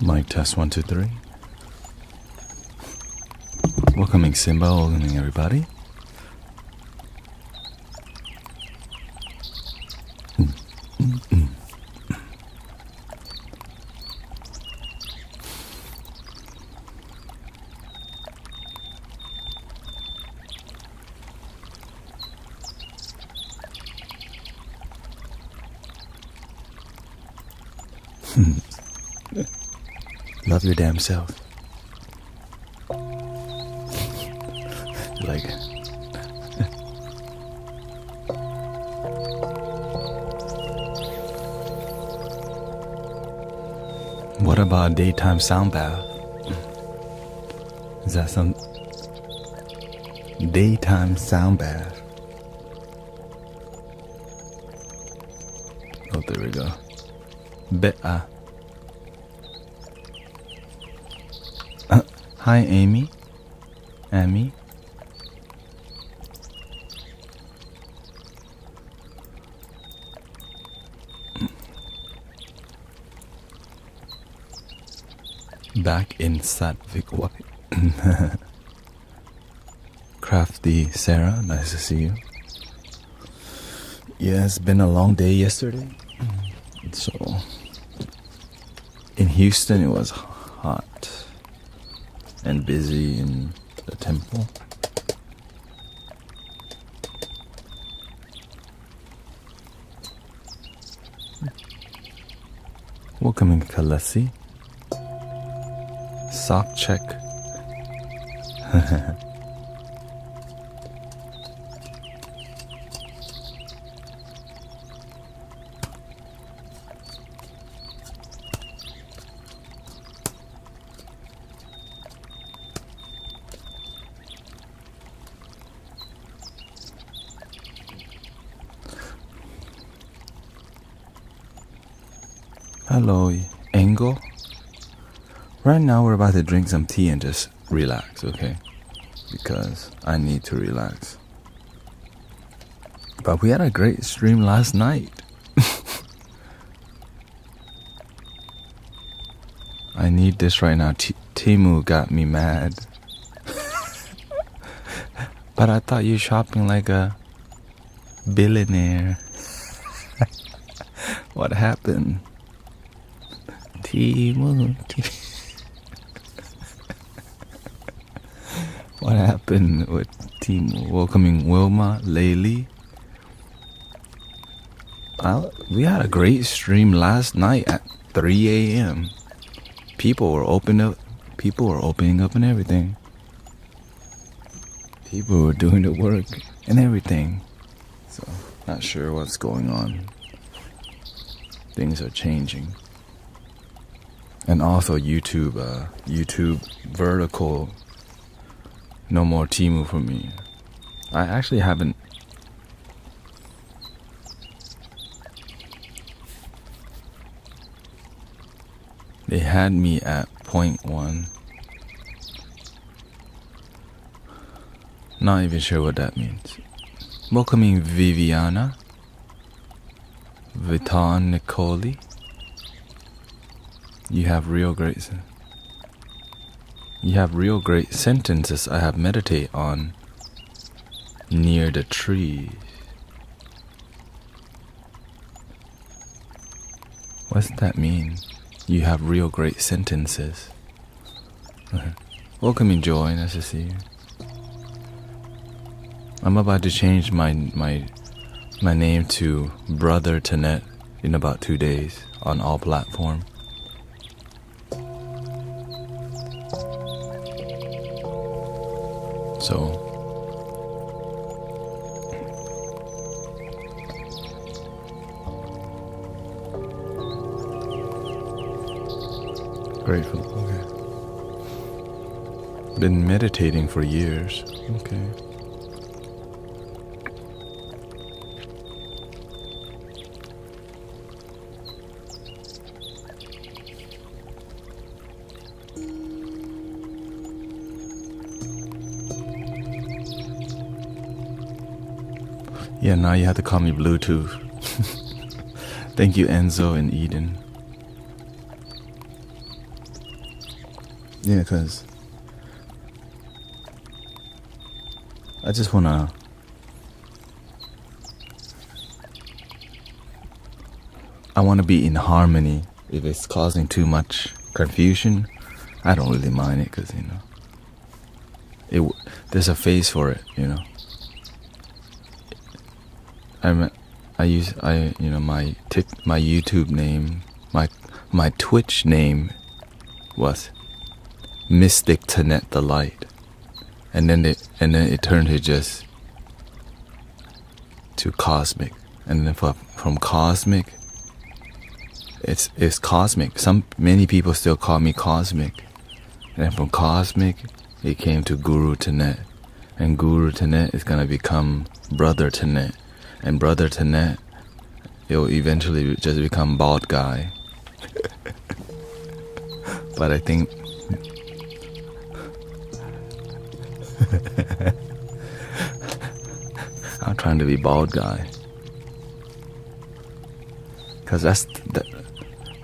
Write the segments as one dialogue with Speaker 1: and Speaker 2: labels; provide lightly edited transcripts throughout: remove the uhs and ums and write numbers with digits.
Speaker 1: Mic test 1, 2, 3. Welcoming Simba, welcoming everybody. Love your damn self. Like it. What about a daytime sound bath? Is that some daytime sound bath? Oh, there we go. Hi, Amy. Amy. Back in Satvik White. Crafty Sarah, nice to see you. Yeah, it's been a long day yesterday. So, in Houston, it was hot and busy in the temple. Welcoming Kalasi. Sock check. Hello, Engel. Right now we're about to drink some tea and just relax, okay? Because I need to relax. But we had a great stream last night. I need this right now. Timu got me mad. But I thought you shopping like a billionaire. What happened? Timu. What happened with Timu? Welcoming Wilma, Laylee. We had a great stream last night at 3 a.m. People were opening up and everything. People were doing the work and everything. So, not sure what's going on. Things are changing. And also YouTube vertical. No more Timu for me. I actually haven't. They had me at 0.1. Not even sure what that means. Welcoming Viviana. Vitan Nicoli. You have real great sentences I have meditate on near the trees. What's that mean? You have real great sentences. Welcoming Joy, nice to see you. I'm about to change my name to Brother Tanet in about 2 days on all platforms. So, grateful, okay. Been meditating for years, okay. Yeah, now you have to call me Bluetooth. Thank you, Enzo and Eden. Yeah, because I just wanna. I want to be in harmony. If it's causing too much confusion, I don't really mind it because there's a phase for it. My YouTube name, my Twitch name was Mystic Tenet the Light, and then it turned to cosmic, and then from cosmic, it's cosmic. Many people still call me cosmic, and then from cosmic, it came to Guru Tenet, and Guru Tenet is gonna become Brother Tenet, and Brother Tenet, it'll eventually just become Bald Guy. But I think I'm trying to be Bald Guy, because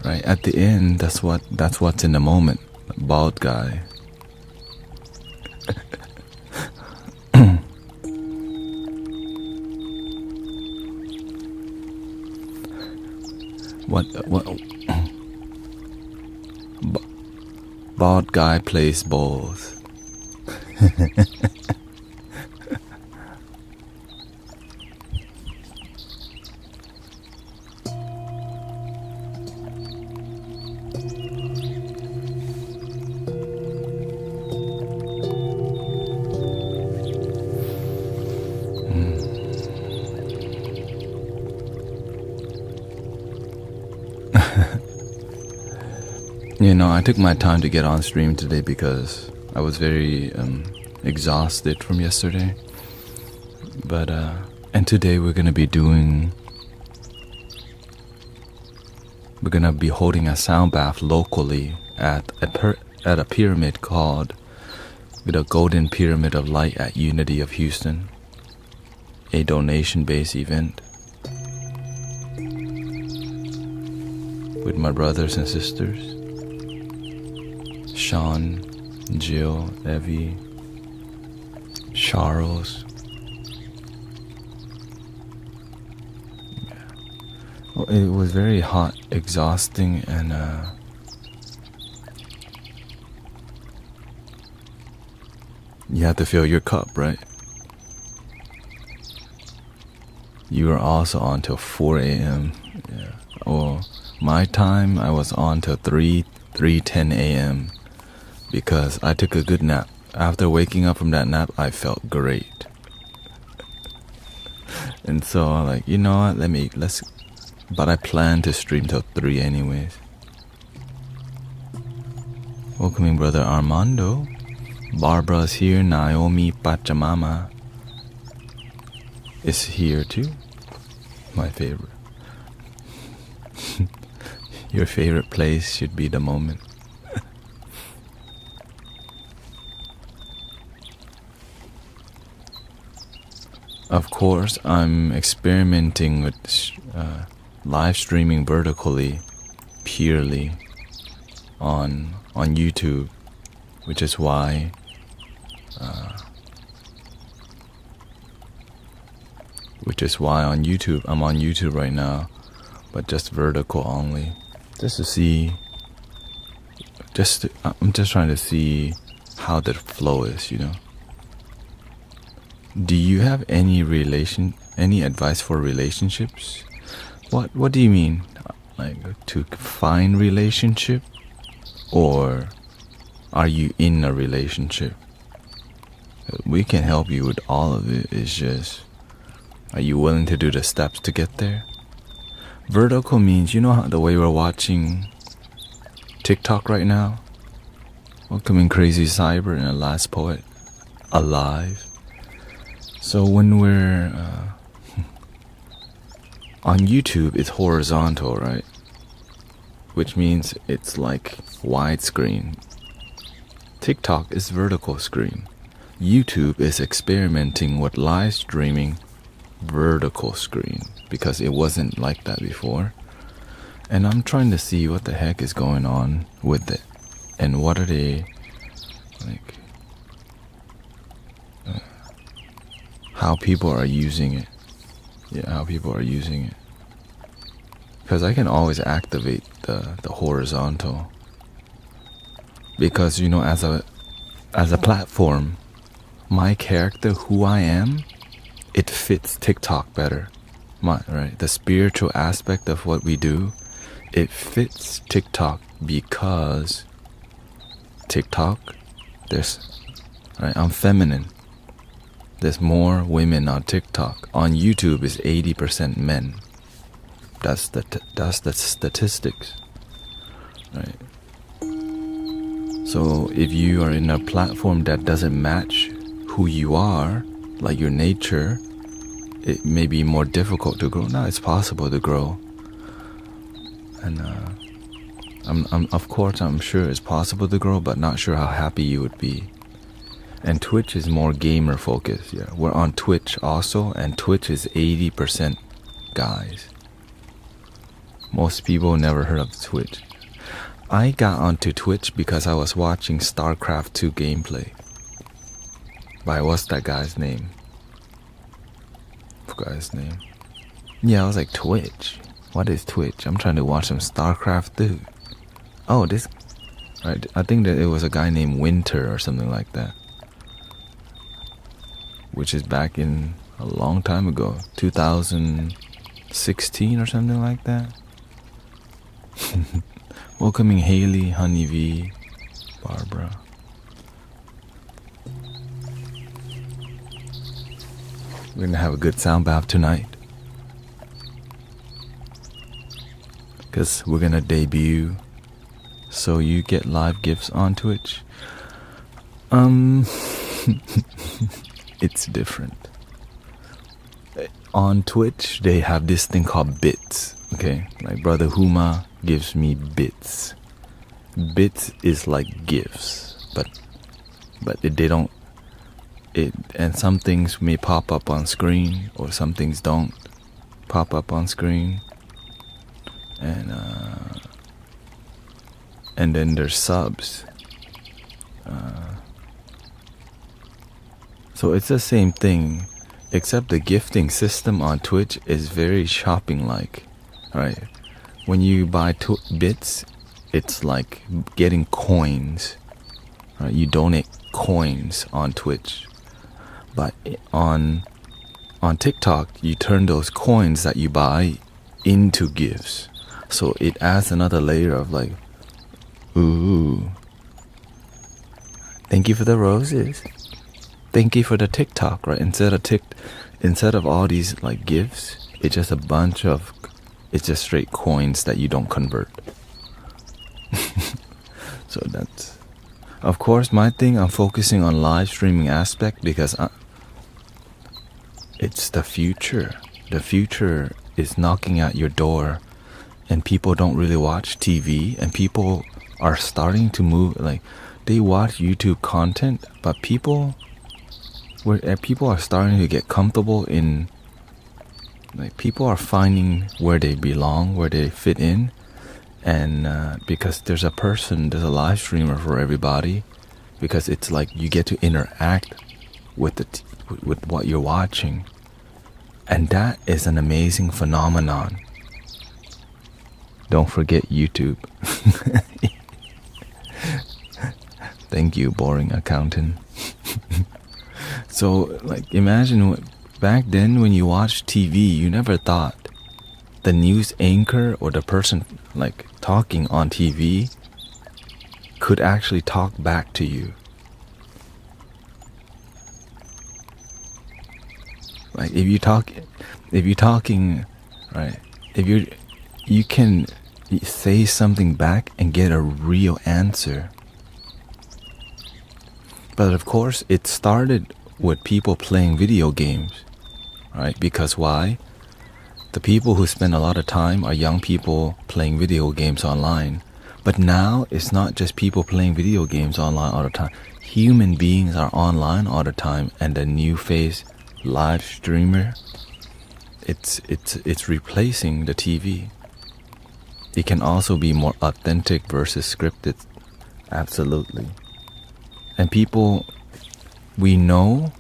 Speaker 1: right at the end. That's what's in the moment. Bald Guy. What? Bald Guy plays balls. I took my time to get on stream today because I was very exhausted from yesterday. But and today we're gonna be holding a sound bath locally at a pyramid called the Golden Pyramid of Light at Unity of Houston, a donation-based event with my brothers and sisters. Sean, Jill, Evie, Charles. Well, it was very hot, exhausting, and you have to fill your cup, right? You were also on till 4 a.m. Yeah. Well, my time, I was on till 3:10 a.m. because I took a good nap. After waking up from that nap, I felt great. And so I'm like, you know what, but I plan to stream till 3 anyways. Welcoming brother Armando. Barbara's here. Naomi Pachamama is here too. My favorite. Your favorite place should be the moment. Of course, I'm experimenting with live streaming vertically, purely on YouTube, which is why I'm on YouTube right now, but just vertical only, just to see. I'm just trying to see how the flow is, Do you have any advice for relationships? What do you mean? Like, to find relationship? Or are you in a relationship? We can help you with all of it. It's just, are you willing to do the steps to get there? Vertical means, how the way we're watching TikTok right now? Welcoming Crazy Cyber and the Last Poet Alive. So when we're on YouTube, it's horizontal, right? Which means it's like widescreen. TikTok is vertical screen. YouTube is experimenting with live streaming vertical screen because it wasn't like that before. And I'm trying to see what the heck is going on with it and what are they like how people are using it. Yeah, how people are using it. Because I can always activate the horizontal. Because as a platform, my character, who I am, it fits TikTok better. Right? The spiritual aspect of what we do, it fits TikTok because TikTok, I'm feminine. There's more women on TikTok. On YouTube is 80% men. That's the statistics, right? So if you are in a platform that doesn't match who you are, like your nature, it may be more difficult to grow. Now it's possible to grow, and I'm sure it's possible to grow, but not sure how happy you would be. And Twitch is more gamer focused. Yeah, we're on Twitch also, and Twitch is 80% guys. Most people never heard of Twitch. I got onto Twitch because I was watching StarCraft 2 gameplay. By what's that guy's name? Forgot his name. Yeah, I was like, Twitch? What is Twitch? I'm trying to watch some StarCraft 2. Oh, this... Right, I think that it was a guy named Winter or something like that. Which is back in a long time ago. 2016 or something like that. Welcoming Haley, Honeybee, Barbara. We're gonna have a good sound bath tonight. Because we're gonna debut. So you get live gifts on Twitch. It's different. On Twitch, they have this thing called bits. Okay, like Brother Huma gives me bits. Bits is like gifts, but they don't. And some things may pop up on screen, or some things don't pop up on screen. And then there's subs. So it's the same thing, except the gifting system on Twitch is very shopping-like. Right? When you buy bits, it's like getting coins. Right? You donate coins on Twitch. But on TikTok, you turn those coins that you buy into gifts. So it adds another layer of like, ooh, thank you for the roses. Thank you for the TikTok, right? Instead of all these like gifts, it's just it's just straight coins that you don't convert. So that's, of course, my thing. I'm focusing on live streaming aspect because it's the future. The future is knocking at your door, and people don't really watch TV, and people are starting to move. Like, they watch YouTube content, but people are starting to get comfortable in, like, people are finding where they belong, where they fit in, and because there's a live streamer for everybody, because it's like you get to interact with with what you're watching, and that is an amazing phenomenon. Don't forget YouTube. Thank you, boring accountant. So, like, imagine back then when you watched TV, you never thought the news anchor or the person like talking on TV could actually talk back to you. Like, if you're talking, right? If you can say something back and get a real answer. But of course, it started with people playing video games, right? Because why? The people who spend a lot of time are young people playing video games online. But now it's not just people playing video games online all the time. Human beings are online all the time, and the new phase live streamer, it's replacing the TV. It can also be more authentic versus scripted. Absolutely. And people, we know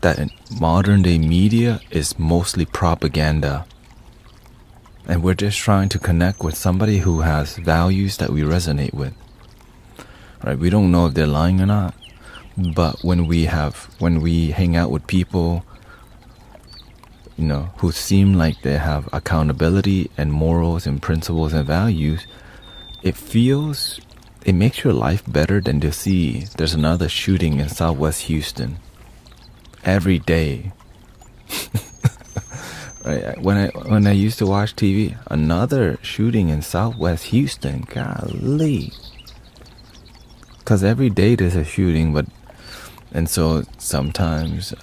Speaker 1: that in modern day media is mostly propaganda. And we're just trying to connect with somebody who has values that we resonate with. Right? We don't know if they're lying or not. But when we hang out with people, who seem like they have accountability and morals and principles and values, it makes your life better than to see there's another shooting in Southwest Houston every day. Right? When I used to watch TV, another shooting in Southwest Houston, golly. Because every day there's a shooting, and so sometimes,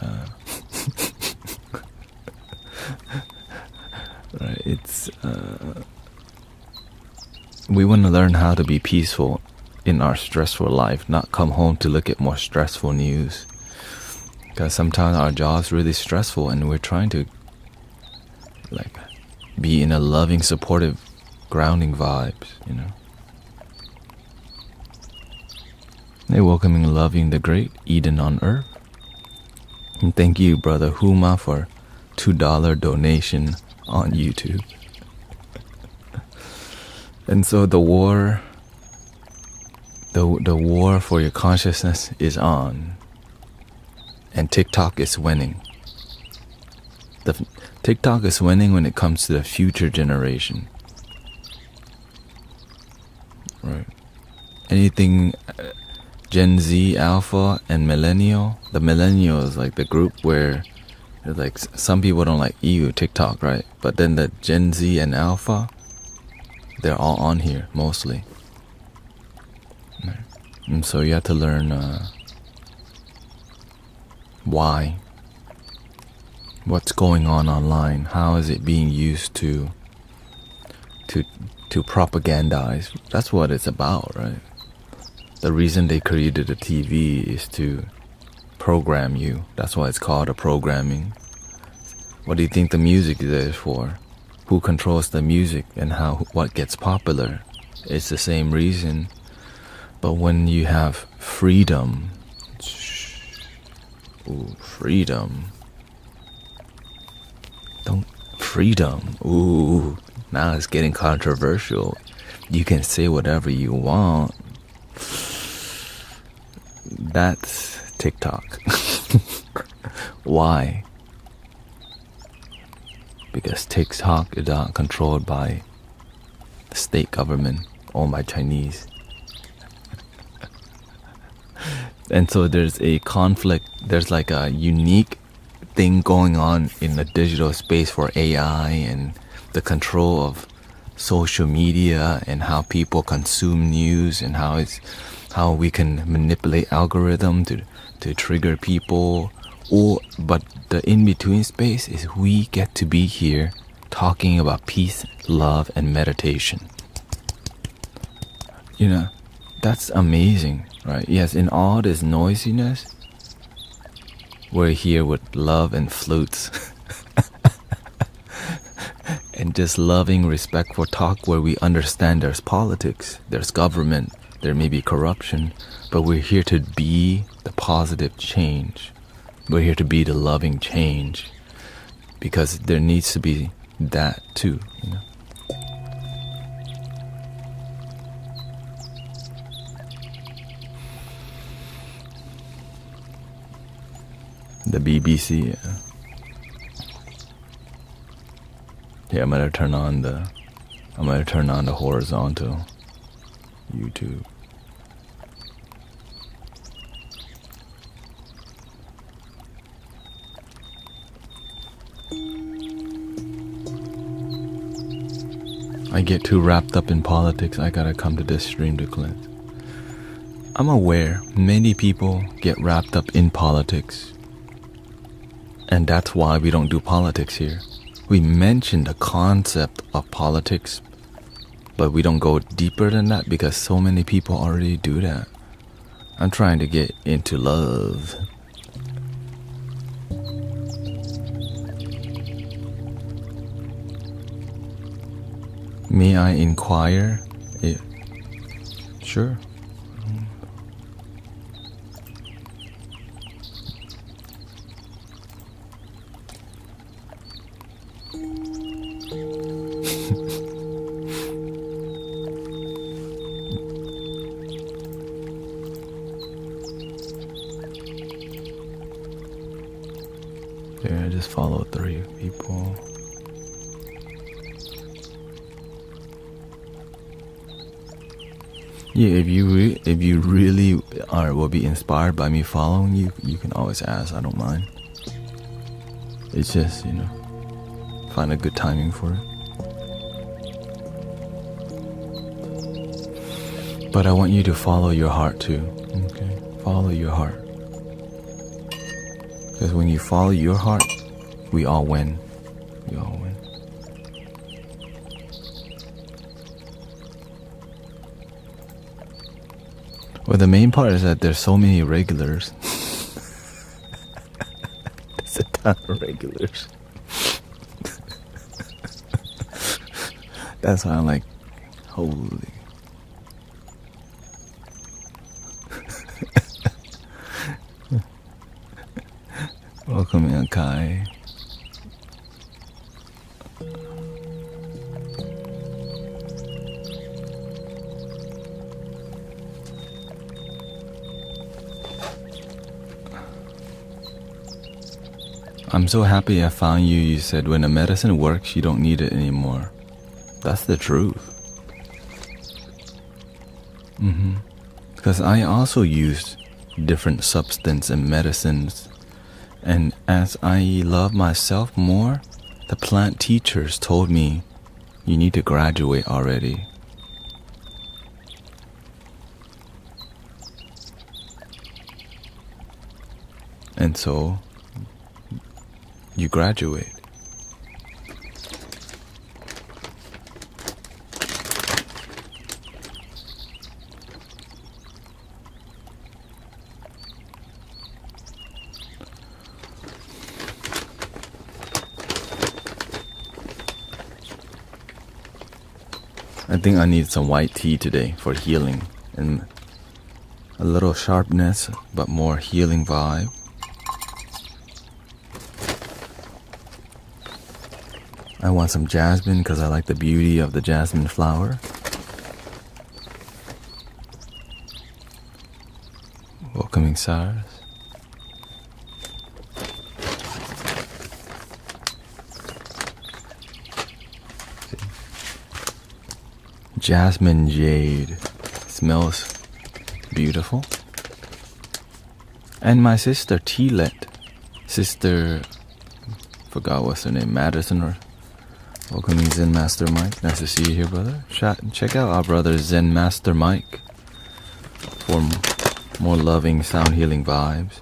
Speaker 1: right, it's, we want to learn how to be peaceful in our stressful life, not come home to look at more stressful news. Because sometimes our job's really stressful and we're trying to be in a loving, supportive, grounding vibes, Hey, welcoming, loving the great Eden on Earth. And thank you, Brother Huma, for $2 donation on YouTube. And so the war for your consciousness is on. And TikTok is winning. TikTok is winning when it comes to the future generation. Right. Anything Gen Z, Alpha, and Millennial. The Millennial is like the group where some people don't like TikTok, right? But then the Gen Z and Alpha, they're all on here mostly. Right. And so you have to learn why. What's going on online? How is it being used to propagandize? That's what it's about, right? The reason they created a TV is to program you. That's why it's called a programming. What do you think the music is there for? Who controls the music and what gets popular? It's the same reason. But when you have freedom, now it's getting controversial. You can say whatever you want. That's TikTok. Why? Because TikTok is not controlled by the state government, owned by Chinese. And so there's a conflict, there's like a unique thing going on in the digital space for AI and the control of social media and how people consume news and how we can manipulate algorithm to trigger people. But the in-between space is we get to be here talking about peace, love, and meditation. That's amazing, right? Yes, in all this noisiness, we're here with love and flutes. And just loving, respectful talk where we understand there's politics, there's government, there may be corruption, but we're here to be the positive change. We're here to be the loving change, because there needs to be that too, The BBC. Yeah, I'm gonna turn on the horizontal YouTube. I get too wrapped up in politics. I gotta come to this stream to cleanse. I'm aware many people get wrapped up in politics. And that's why we don't do politics here. We mention the concept of politics, but we don't go deeper than that because so many people already do that. I'm trying to get into love. May I inquire? Sure. There, I just follow 3 people. Yeah, if you really will be inspired by me following you, you can always ask. I don't mind. It's just, find a good timing for it. But I want you to follow your heart too. Okay, follow your heart. Because when you follow your heart, we all win. We all win. Well, the main part is that there's so many regulars. There's a ton of regulars. That's why I'm like, holy. Welcome in, Kai. I'm so happy I found you. You said when a medicine works, you don't need it anymore. That's the truth. Because I also used different substance and medicines. And as I love myself more, the plant teachers told me, you need to graduate already. And so, you graduate. I think I need some white tea today for healing and a little sharpness, but more healing vibe. I want some jasmine because I like the beauty of the jasmine flower. Welcoming Cyrus. Jasmine jade smells beautiful. And my sister T-Let, forgot what's her name, Madison or welcoming Zen Master Mike. Nice to see you here, brother. Check out our brother Zen Master Mike for more loving, sound healing vibes.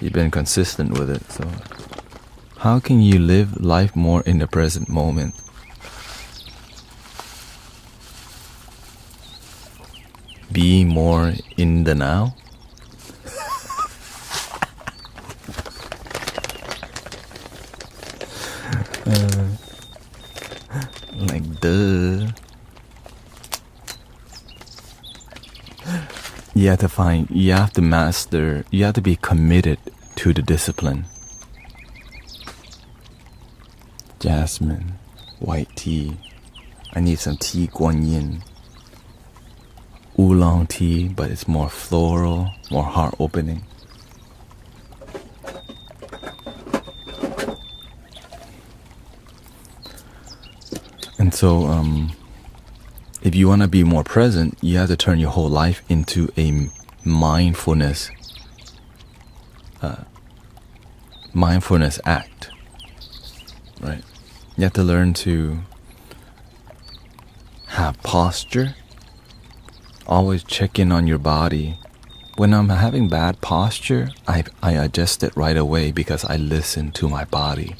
Speaker 1: You've been consistent with it, so how can you live life more in the present moment? Be more in the now? Like, duh. You have to be committed to the discipline. Jasmine, white tea. I need some tea guan yin. Oolong tea, but it's more floral, more heart opening. And so, if you want to be more present, you have to turn your whole life into a mindfulness act, right? You have to learn to have posture. Always check in on your body. When I'm having bad posture, I adjust it right away because I listen to my body.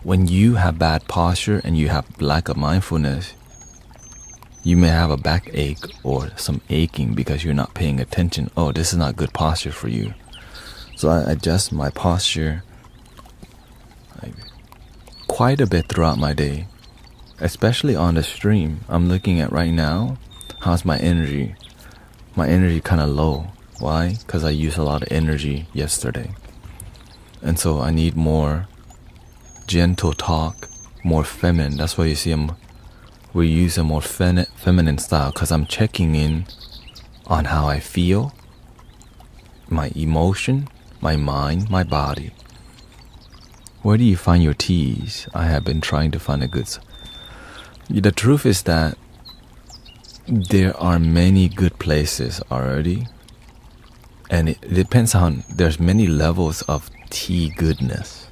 Speaker 1: When you have bad posture and you have lack of mindfulness, you may have a backache or some aching because you're not paying attention. Oh, this is not good posture for you. So I adjust my posture quite a bit throughout my day, especially on the stream I'm looking at right now. How's my energy? My energy kind of low. Why? Because I used a lot of energy yesterday. And so I need more gentle talk, more feminine. That's why you see we use a more feminine style, because I'm checking in on how I feel, my emotion, my mind, my body. Where do you find your teas? I have been trying to find a good. The truth is that there are many good places already, and it depends on. There's many levels of tea goodness.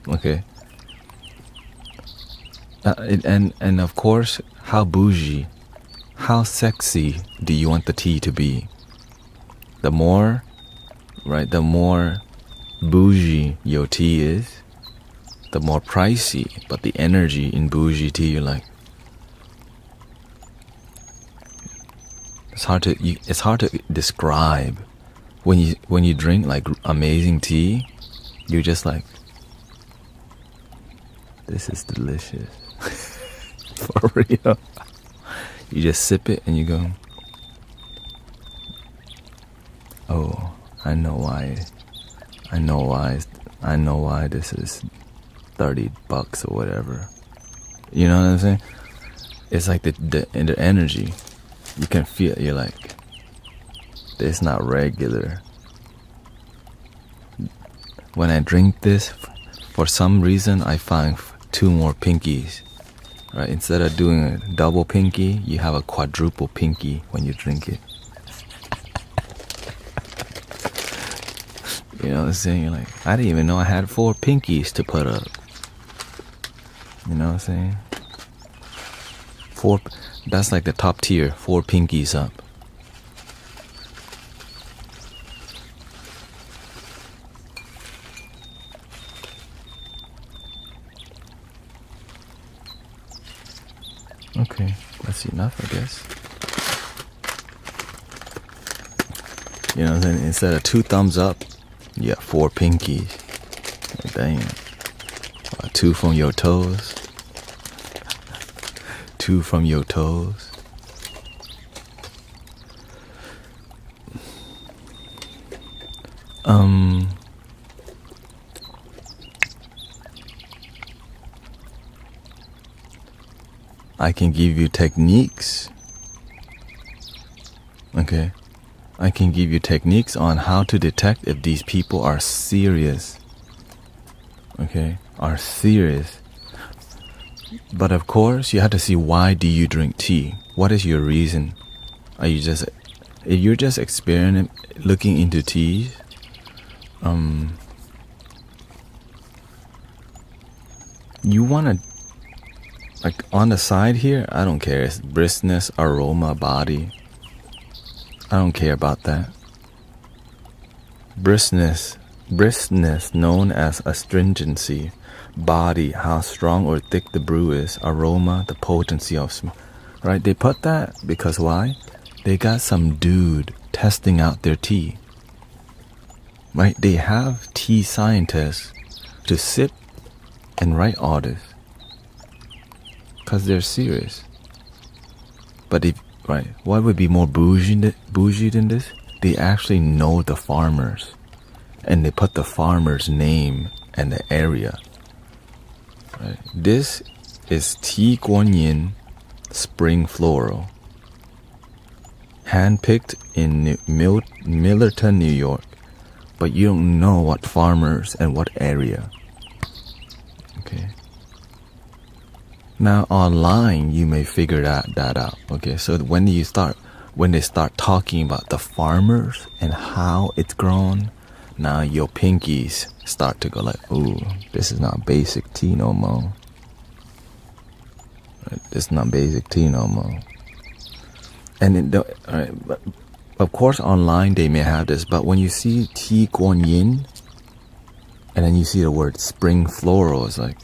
Speaker 1: Okay. And of course, how bougie, how sexy do you want the tea to be? The more bougie your tea is, the more pricey. But the energy in bougie tea, you're like, it's hard to describe. When you drink like amazing tea, you're just like, this is delicious. For real. You just sip it and you go, oh, I know why this is $30 or whatever. You know what I'm saying? It's like the energy. You can feel it. You're like, it's not regular. When I drink this, for some reason I find 2 more pinkies. Right? Instead of doing a double pinky, you have a quadruple pinky when you drink it. You know what I'm saying? You're like, I didn't even know I had 4 pinkies to put up. You know what I'm saying? 4, that's like the top tier, 4 pinkies up. Okay, that's enough, I guess. You know what I'm saying? Instead of 2 thumbs up, you got 4 pinkies. Damn. 2 from your toes. 2 from your toes. I can give you techniques. Okay. I can give you techniques on how to detect if these people are serious. Okay? Are serious. But of course, you have to see, why do you drink tea? What is your reason? If you're just looking into teas, you want to, like on the side here, I don't care. It's briskness, aroma, body. I don't care about that. Briskness known as astringency. Body, how strong or thick the brew is. Aroma, the potency of smell. Right? They put that because why? They got some dude testing out their tea. Right? They have tea scientists to sit and write all this. Because they're serious. But what would be more bougie than this? They actually know the farmers. And they put the farmer's name and the area. Right. This is Tea Guan Yin Spring Floral. Handpicked in Millerton, New York. But you don't know what farmers and what area. Okay. Now online you may figure that out. Okay, so when they start talking about the farmers and how it's grown, now your pinkies start to go like, ooh, this is not basic tea no more. Right, this is not basic tea no more. And but of course online they may have this, but when you see Tea Guan Yin and then you see the word spring floral, it's like,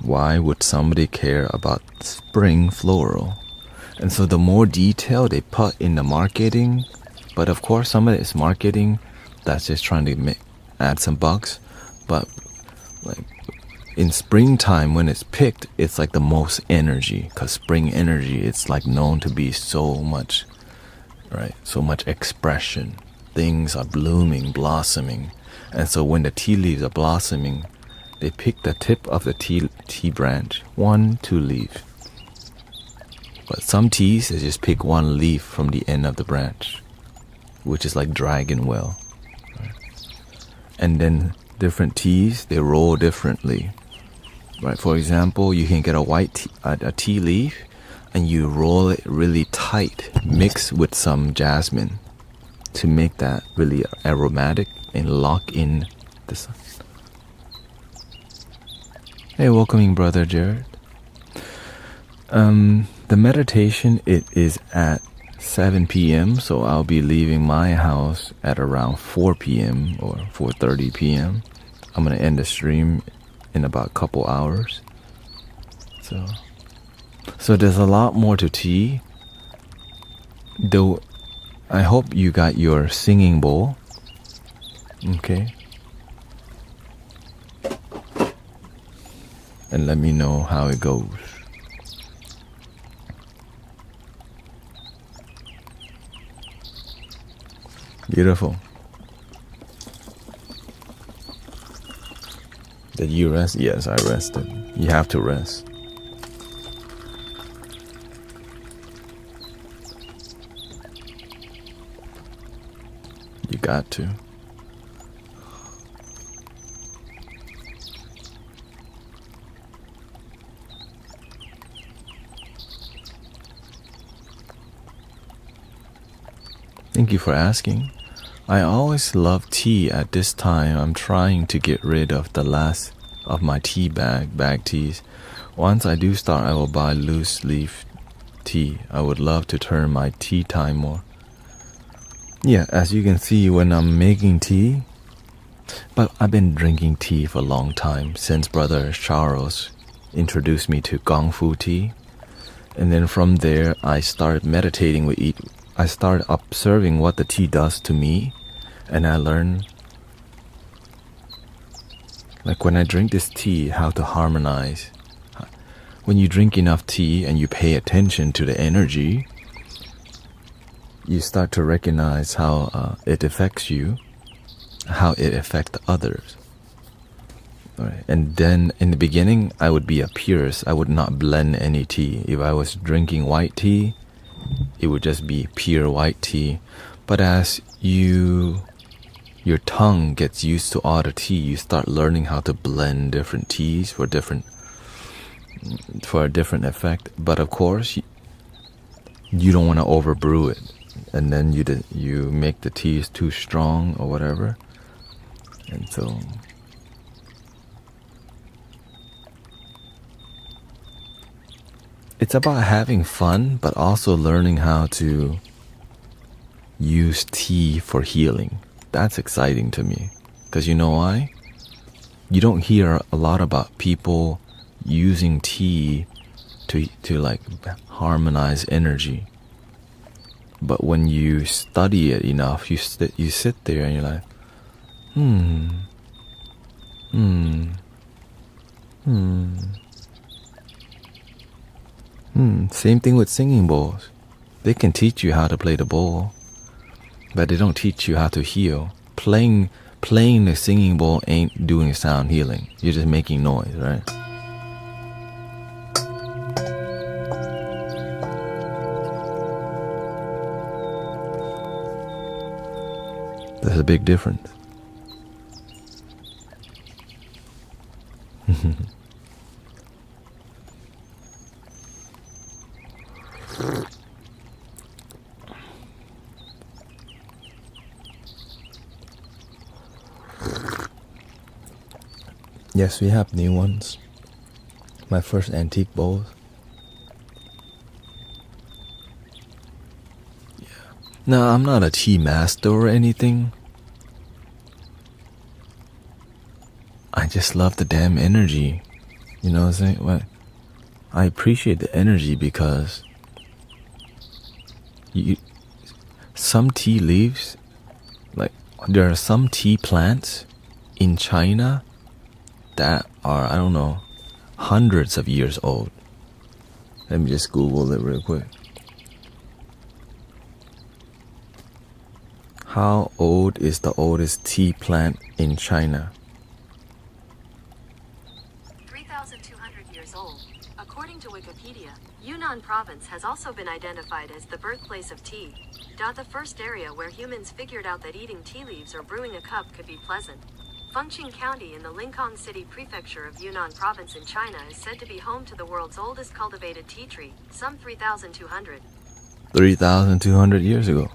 Speaker 1: why would somebody care about spring floral? And so the more detail they put in the marketing, but of course some of it is marketing that's just trying to add some bucks. But like in springtime when it's picked, it's like the most energy, because spring energy, it's like known to be so much, right? So much expression. Things are blooming, blossoming. And so when the tea leaves are blossoming, they pick the tip of the tea branch, 1-2 leaves. But some teas, they just pick 1 leaf from the end of the branch, which is like dragon well. Right? and then different teas, they roll differently. Right? For example, you can get a tea leaf and you roll it really tight, mix with some jasmine to make that really aromatic and lock in the sun. Hey, welcoming brother Jared. The meditation, it is at 7 p.m. So I'll be leaving my house at around 4 p.m. or 4:30 p.m. I'm gonna end the stream in about a couple hours. So there's a lot more to tea. Though I hope you got your singing bowl. Okay. And let me know how it goes. Beautiful. Did you rest? Yes, I rested. You have to rest. You got to. Thank you for asking. I always love tea at this time. I'm trying to get rid of the last of my bag teas. Once I do start, I will buy loose leaf tea. I would love to turn my tea time more. Yeah, as you can see when I'm making tea, but I've been drinking tea for a long time since Brother Charles introduced me to Gong Fu tea. And then from there, I started meditating with it. I started observing what the tea does to me. And I learned, like when I drink this tea, how to harmonize. When you drink enough tea and you pay attention to the energy, you start to recognize how it affects you, how it affects others. Right. And then in the beginning, I would be a purist. I would not blend any tea. If I was drinking white tea, it would just be pure white tea. But as your tongue gets used to all the tea, you start learning how to blend different teas for a different effect. But of course, you don't want to overbrew it, and then you make the teas too strong or whatever. And so it's about having fun, but also learning how to use tea for healing. That's exciting to me. Because you know why? You don't hear a lot about people using tea to like harmonize energy. But when you study it enough, you sit there and you're like, Same thing with singing bowls. They can teach you how to play the bowl, but they don't teach you how to heal. Playing the singing bowl ain't doing sound healing. You're just making noise, right? There's a big difference. Yes, we have new ones. My first antique bowls. Yeah. No, I'm not a tea master or anything. I just love the damn energy. You know what I'm saying? Well, I appreciate the energy because some tea leaves, like there are some tea plants in China that are, I don't know, hundreds of years old. Let me just Google it real quick. How old is the oldest tea plant in China?
Speaker 2: 3,200 years old. According to Wikipedia, Yunnan province has also been identified as the birthplace of tea. The first area where humans figured out that eating tea leaves or brewing a cup could be pleasant. Fengqing County in the Lingang City Prefecture of Yunnan Province in China is said to be home to the world's oldest cultivated tea tree, some 3,200.
Speaker 1: 3,200 years ago.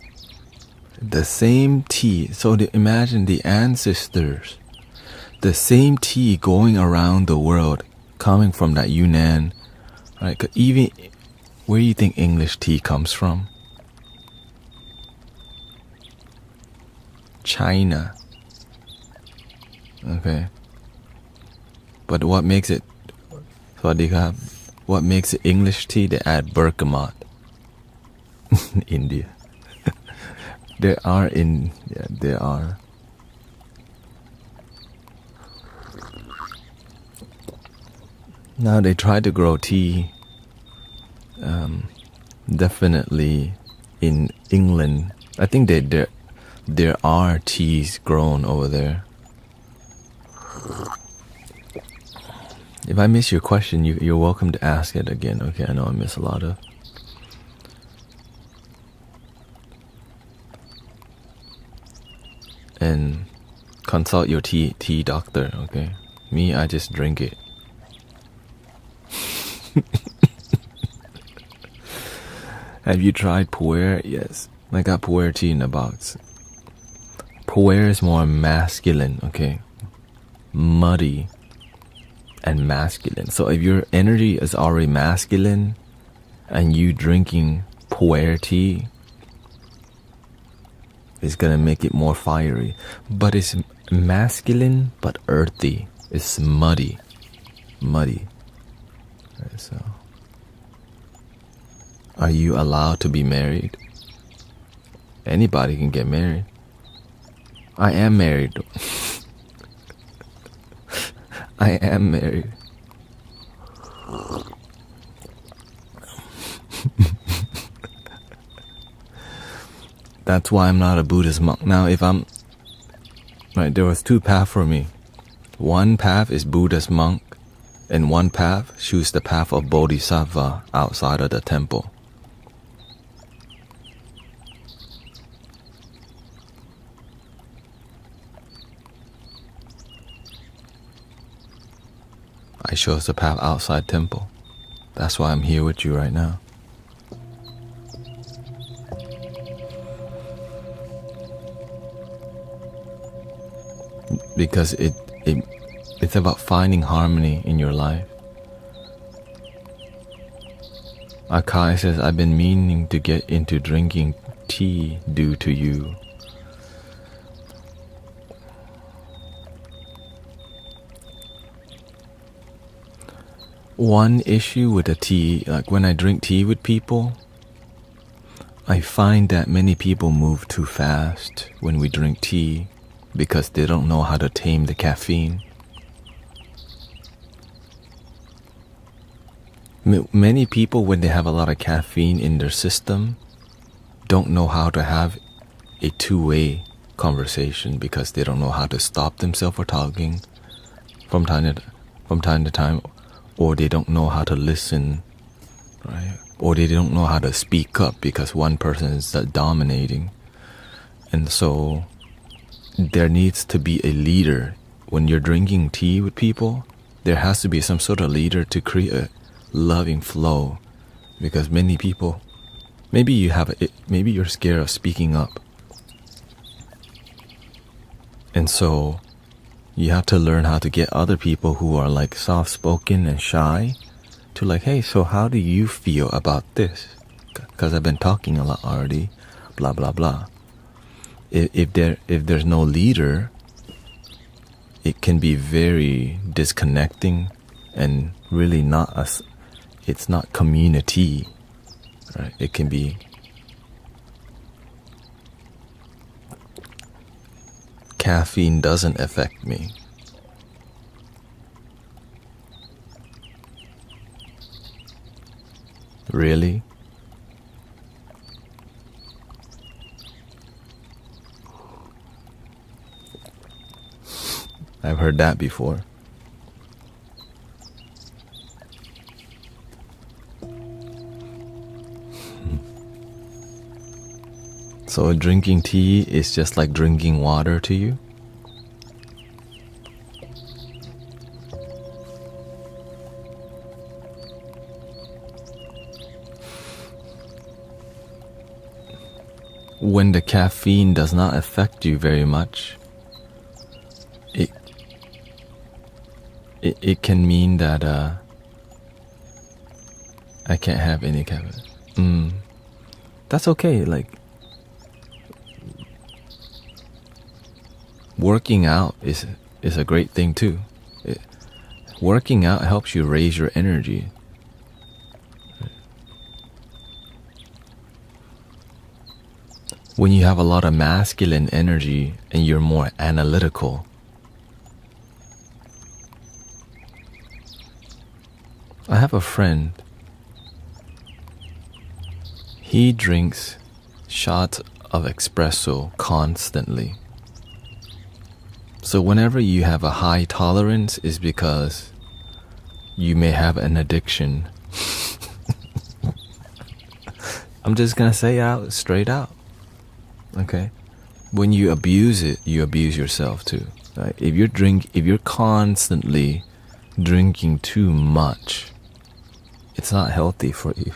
Speaker 1: The same tea. So imagine the ancestors. The same tea going around the world, coming from that Yunnan. Right? Even where do you think English tea comes from? China. Okay. But what makes it what makes it English tea? They add bergamot. India. There are. Now they try to grow tea definitely in England. I think there are teas grown over there. If I miss your question, you're welcome to ask it again. Okay, I know I miss a lot of. And consult your tea doctor, okay? Me, I just drink it. Have you tried pu'er? Yes. I got pu'er tea in a box. Pu'er is more masculine, okay? Muddy and masculine. So if your energy is already masculine and you drinking pu'er tea, it's gonna make it more fiery. But it's masculine but earthy. It's muddy. Right, so are you allowed to be married? Anybody can get married. I am married. I am married. That's why I'm not a Buddhist monk. Now, if I'm... Right, there was two paths for me. One path is Buddhist monk, and one path, choose the path of Bodhisattva outside of the temple. I chose the path outside temple. That's why I'm here with you right now. Because it's about finding harmony in your life. Akai says, I've been meaning to get into drinking tea due to you. One issue with the tea, like when I drink tea with people, I find that many people move too fast when we drink tea because they don't know how to tame the caffeine. Many people, when they have a lot of caffeine in their system, don't know how to have a two-way conversation because they don't know how to stop themselves from talking from time to time, or they don't know how to listen, right? Or they don't know how to speak up because one person is dominating. And so there needs to be a leader. When you're drinking tea with people, there has to be some sort of leader to create a loving flow, because many people, maybe you're scared of speaking up, and so you have to learn how to get other people who are like soft-spoken and shy to like, hey, so how do you feel about this? Because I've been talking a lot already, blah blah blah. If there's no leader, it can be very disconnecting and really not us. It's not community, right? It can be caffeine doesn't affect me. Really? I've heard that before. So drinking tea is just like drinking water to you? when the caffeine does not affect you very much, it can mean that I can't have any caffeine. That's okay. Like, working out is a great thing too. Working out helps you raise your energy. When you have a lot of masculine energy and you're more analytical, I have a friend. He drinks shots of espresso constantly. So whenever you have a high tolerance, is because you may have an addiction. I'm just gonna say out straight out. Okay? When you abuse it, you abuse yourself too. Right? If you're constantly drinking too much, it's not healthy for you.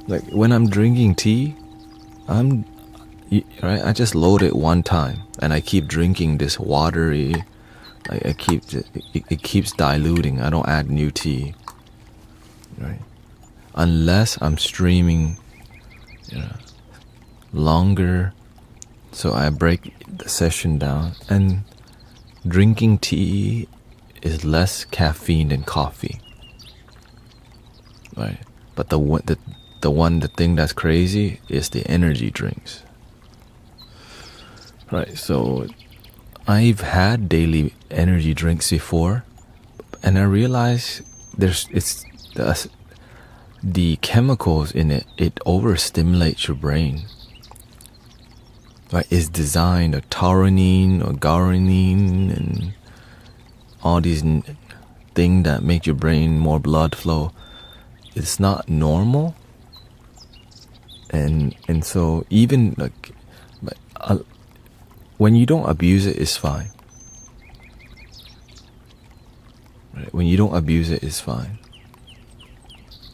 Speaker 1: Like when I'm drinking tea, I just load it one time and I keep drinking this watery. It keeps diluting. I don't add new tea, right? Unless I'm streaming, longer, so I break the session down. And drinking tea is less caffeine than coffee, right? But the thing that's crazy is the energy drinks, right? So I've had daily energy drinks before, and I realized the chemicals in it overstimulates your brain. Right? It's designed, taurine or guanine and all these things that make your brain more blood flow. It's not normal, and so even like, when you don't abuse it, it's fine. Right? When you don't abuse it, it's fine.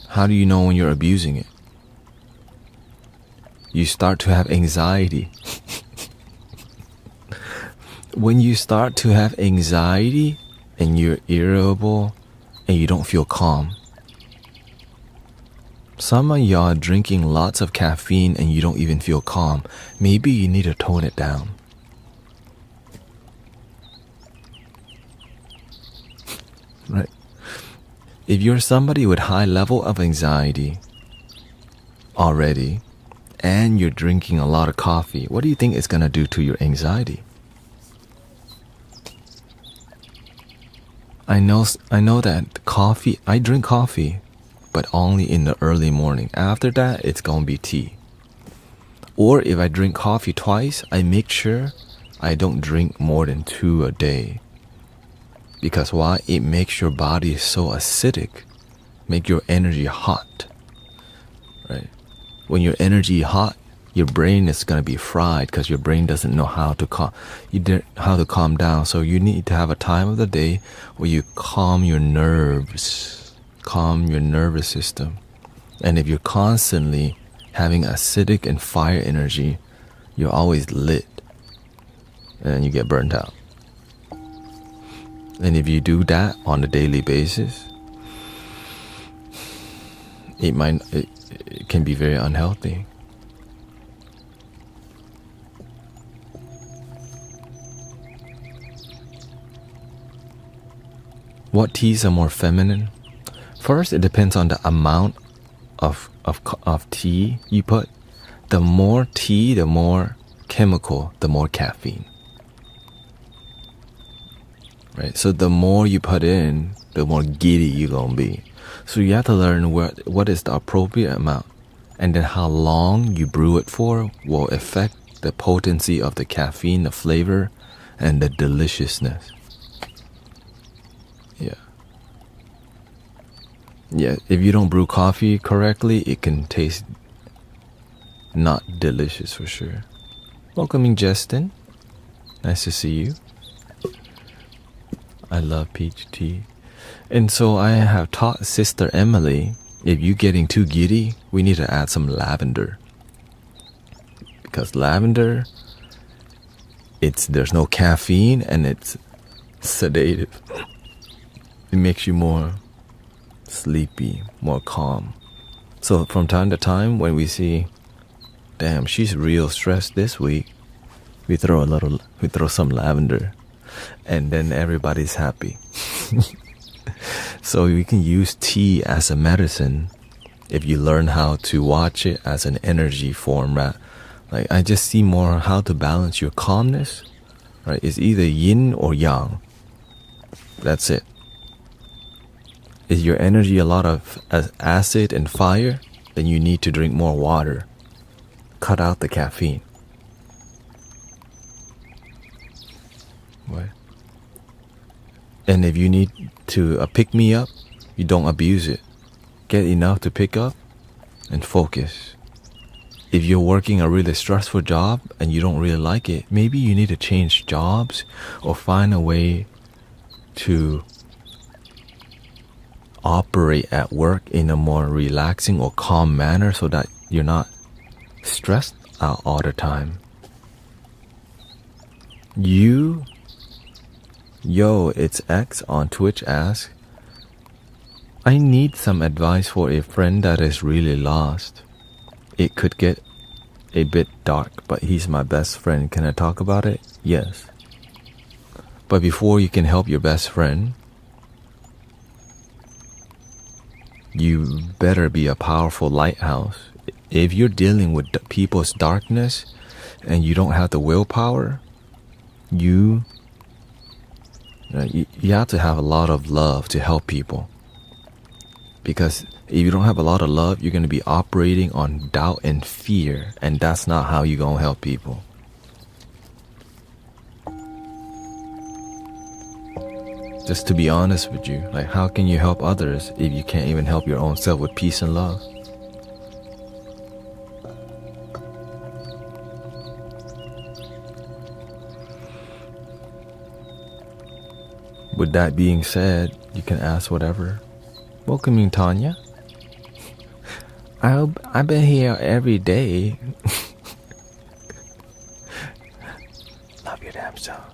Speaker 1: How do you know when you're abusing it? You start to have anxiety. When you start to have anxiety and you're irritable and you don't feel calm. Some of y'all are drinking lots of caffeine and you don't even feel calm. Maybe you need to tone it down. Right? If you're somebody with high level of anxiety already and you're drinking a lot of coffee, what do you think it's going to do to your anxiety? I know that coffee, I drink coffee, but only in the early morning. After that, it's going to be tea. Or if I drink coffee twice, I make sure I don't drink more than 2 a day. Because why? It makes your body so acidic, make your energy hot. Right? When your energy hot, your brain is going to be fried because your brain doesn't know how to calm down. So you need to have a time of the day where you calm your nerves, calm your nervous system. And if you're constantly having acidic and fire energy, you're always lit and you get burnt out. And if you do that on a daily basis, it can be very unhealthy. What teas are more feminine? First, it depends on the amount of tea you put. The more tea, the more chemical, the more caffeine. Right? So the more you put in, the more giddy you're gonna be. So you have to learn what is the appropriate amount, and then how long you brew it for will affect the potency of the caffeine, the flavor, and the deliciousness. Yeah, if you don't brew coffee correctly, it can taste not delicious for sure. Welcoming Justin. Nice to see you. I love peach tea. And so I have taught Sister Emily, if you're getting too giddy, we need to add some lavender. because lavender, there's no caffeine and it's sedative. It makes you more sleepy, more calm. So from time to time when we see, damn, she's real stressed this week, we throw some lavender, and then everybody's happy. So we can use tea as a medicine if you learn how to watch it as an energy format. Like, I just see more how to balance your calmness, right? It's either yin or yang. That's it. Is your energy a lot of acid and fire? Then you need to drink more water. Cut out the caffeine. What? And if you need to pick me up, you don't abuse it. Get enough to pick up and focus. If you're working a really stressful job and you don't really like it, maybe you need to change jobs or find a way to operate at work in a more relaxing or calm manner so that you're not stressed out all the time. It's X on Twitch asks, I need some advice for a friend that is really lost. It could get a bit dark, but he's my best friend. Can I talk about it? Yes. But before you can help your best friend, you better be a powerful lighthouse. If you're dealing with people's darkness and you don't have the willpower, you have to have a lot of love to help people. Because if you don't have a lot of love, you're going to be operating on doubt and fear, and that's not how you're going to help people. Just to be honest with you, like, how can you help others if you can't even help your own self with peace and love? With that being said, you can ask whatever. Welcoming Tanya. I've been here every day. Love your damn self.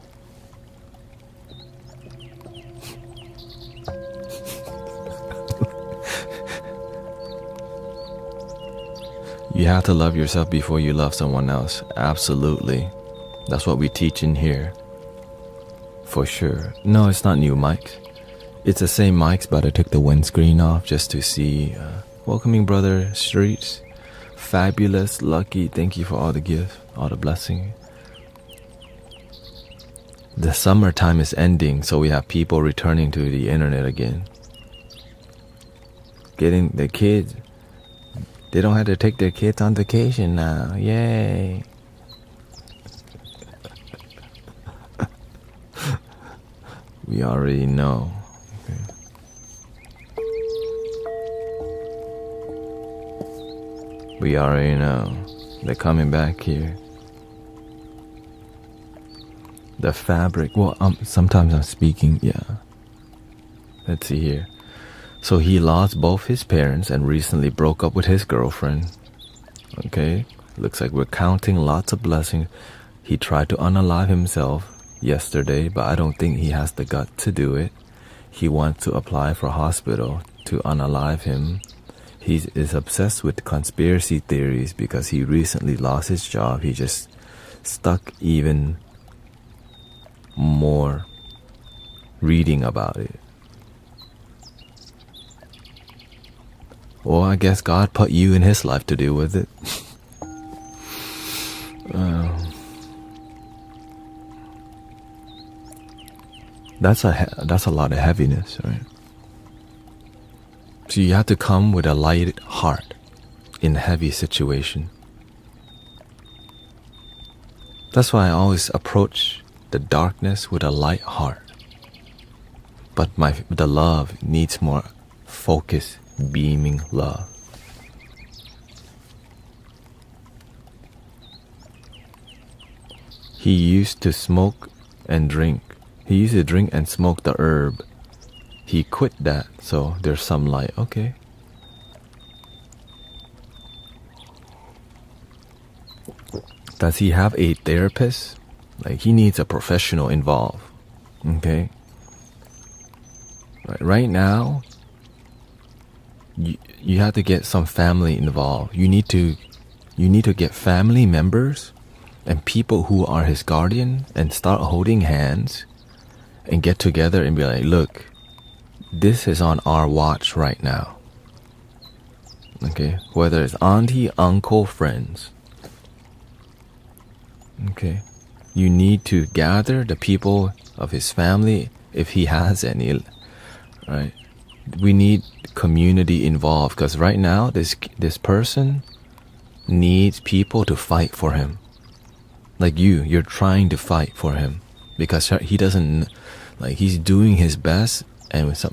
Speaker 1: You have to love yourself before you love someone else. Absolutely. That's what we teach in here. For sure. No, it's not new mics. It's the same mics, but I took the windscreen off just to see. Welcoming brother Streets. Fabulous, lucky. Thank you for all the gifts, all the blessing. The summertime is ending, so we have people returning to the internet again. Getting the kids. They don't have to take their kids on vacation now. Yay. We already know. Okay. We already know. They're coming back here. The fabric. Well, sometimes I'm speaking. Yeah. Let's see here. So he lost both his parents and recently broke up with his girlfriend. Okay. Looks like we're counting lots of blessings. He tried to unalive himself yesterday, but I don't think he has the gut to do it. He wants to apply for a hospital to unalive him. He is obsessed with conspiracy theories because he recently lost his job. He just stuck even more reading about it. Well, I guess God put you in his life to deal with it. That's a lot of heaviness, right? So you have to come with a light heart in a heavy situation. That's why I always approach the darkness with a light heart. But the love needs more focused, beaming love. He used to smoke and drink. He used to drink and smoke the herb. He quit that, so there's some light. Okay. Does he have a therapist? Like, he needs a professional involved. Okay? Right now, you have to get some family involved. You need to get family members and people who are his guardian and start holding hands and get together and be like, look, this is on our watch right now. Okay? Whether it's auntie, uncle, friends. Okay? You need to gather the people of his family, if he has any, right? We need community involved, because right now this person needs people to fight for him. Like you're trying to fight for him because he doesn't, like, he's doing his best, and with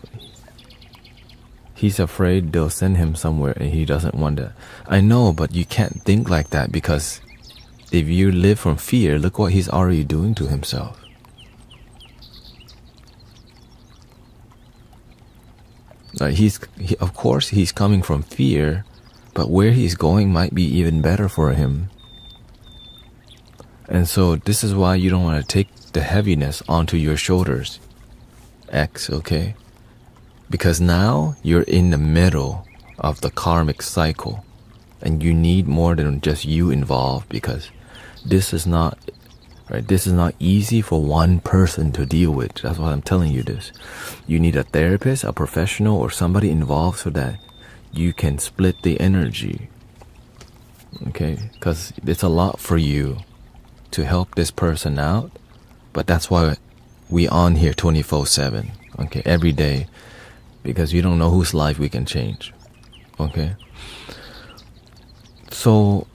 Speaker 1: he's afraid they'll send him somewhere and he doesn't want that. I know, but you can't think like that, because if you live from fear, look what he's already doing to himself. Like of course he's coming from fear, but where he's going might be even better for him. And so this is why you don't want to take the heaviness onto your shoulders, X, okay? Because now you're in the middle of the karmic cycle, and you need more than just you involved, because this is not easy for one person to deal with. That's why I'm telling you this. You need a therapist, a professional, or somebody involved so that you can split the energy. Okay? Because it's a lot for you to help this person out, but that's why we on here 24/7, okay, every day, because you don't know whose life we can change. Okay? So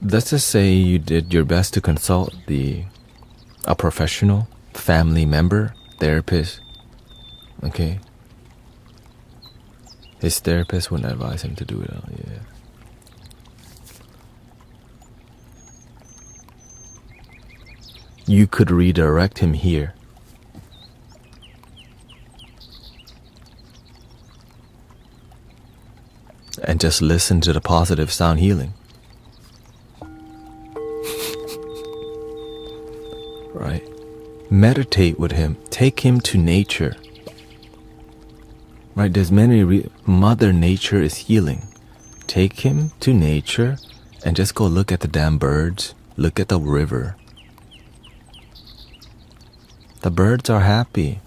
Speaker 1: let's just say you did your best to consult a professional, family member, therapist. Okay? His therapist wouldn't advise him to do it. Yeah. You could redirect him here. And just listen to the positive sound healing. Right? Meditate with him. Take him to nature. Right? There's many Mother Nature is healing. Take him to nature and just go look at the damn birds. Look at the river. The birds are happy.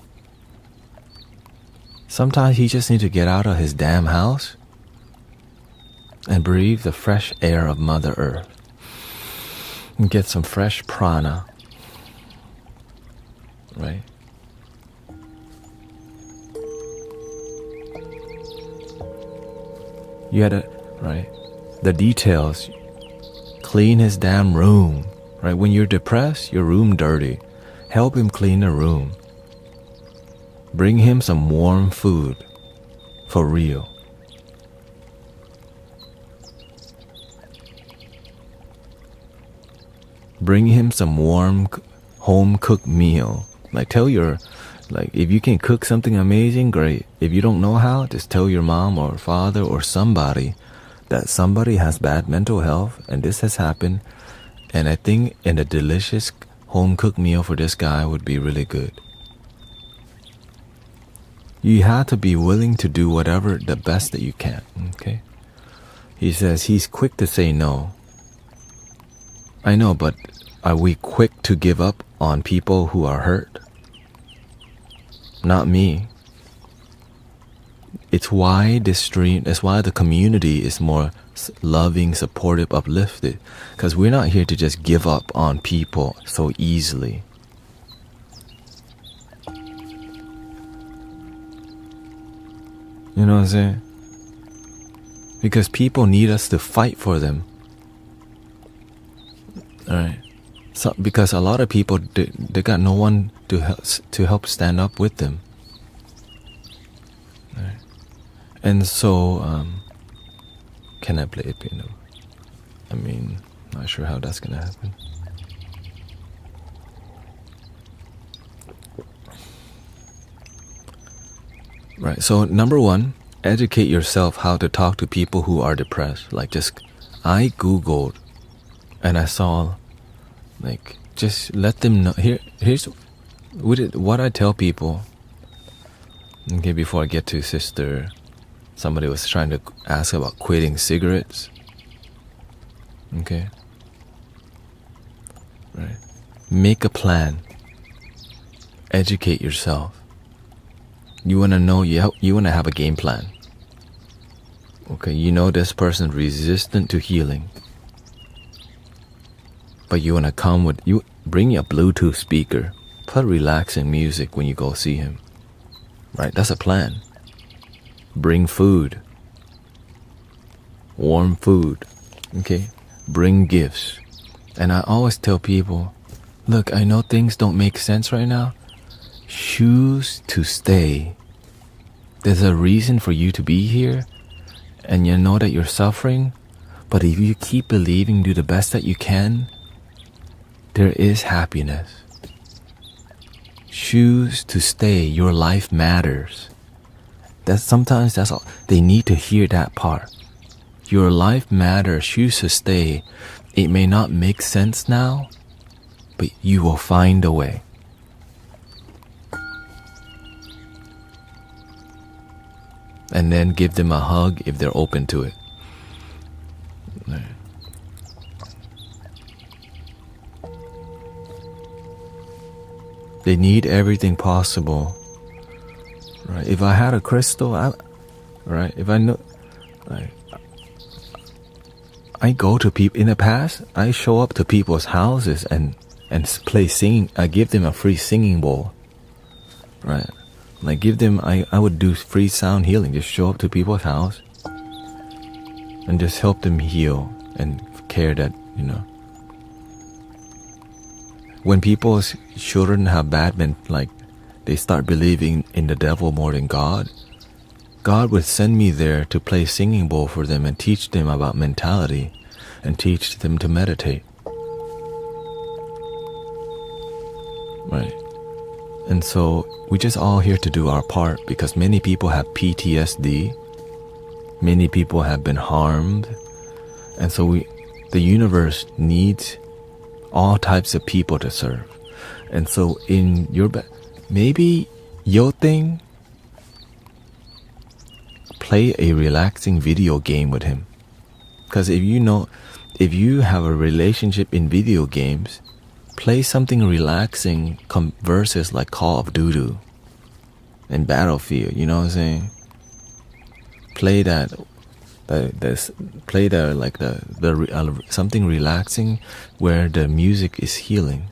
Speaker 1: Sometimes he just needs to get out of his damn house and breathe the fresh air of Mother Earth and get some fresh prana. Right? You had to, right? The details. Clean his damn room. Right? When you're depressed, your room dirty. Help him clean the room. Bring him some warm food. For real. Bring him some warm home-cooked meal. Like, if you can cook something amazing, great. If you don't know how, just tell your mom or father or somebody that somebody has bad mental health and this has happened. And I think a delicious home-cooked meal for this guy would be really good. You have to be willing to do whatever the best that you can, okay? He says he's quick to say no. I know, but are we quick to give up on people who are hurt? Not me. It's why the community is more loving, supportive, uplifted. Because we're not here to just give up on people so easily. You know what I'm saying? Because people need us to fight for them. Alright. So, because a lot of people, they got no one to help stand up with them. Right. And so, can I play a piano? I mean, not sure how that's gonna happen. Right, so number one, educate yourself how to talk to people who are depressed. Like I Googled And I saw, like, just let them know. Here's what I tell people. Okay, before I get to sister, somebody was trying to ask about quitting cigarettes. Okay. Right. Make a plan. Educate yourself. You want to know, you want to have a game plan. Okay, you know this person's resistant to healing. But you want to come with, you bring your Bluetooth speaker. Put relaxing music when you go see him. Right, that's a plan. Bring food. Warm food. Okay, bring gifts. And I always tell people, look, I know things don't make sense right now. Choose to stay. There's a reason for you to be here, and you know that you're suffering, but if you keep believing, do the best that you can, there is happiness. Choose to stay. Your life matters. Sometimes that's all. They need to hear that part. Your life matters. Choose to stay. It may not make sense now, but you will find a way. And then give them a hug if they're open to it. They need everything possible. Right? If I had a crystal, if I know, like, I go to people in the past. I show up to people's houses and play singing. I give them a free singing bowl. Right? Like give them. I would do free sound healing. Just show up to people's house and just help them heal and care that, you know. When people's children have bad like they start believing in the devil more than God, God would send me there to play singing bowl for them and teach them about mentality and teach them to meditate. Right. And so we're just all here to do our part because many people have PTSD. Many people have been harmed. And so the universe needs all types of people to serve. And so in maybe your thing, play a relaxing video game with him. Because if you have a relationship in video games, play something relaxing versus like Call of Duty and Battlefield, you know what I'm saying? Play that like something relaxing where the music is healing.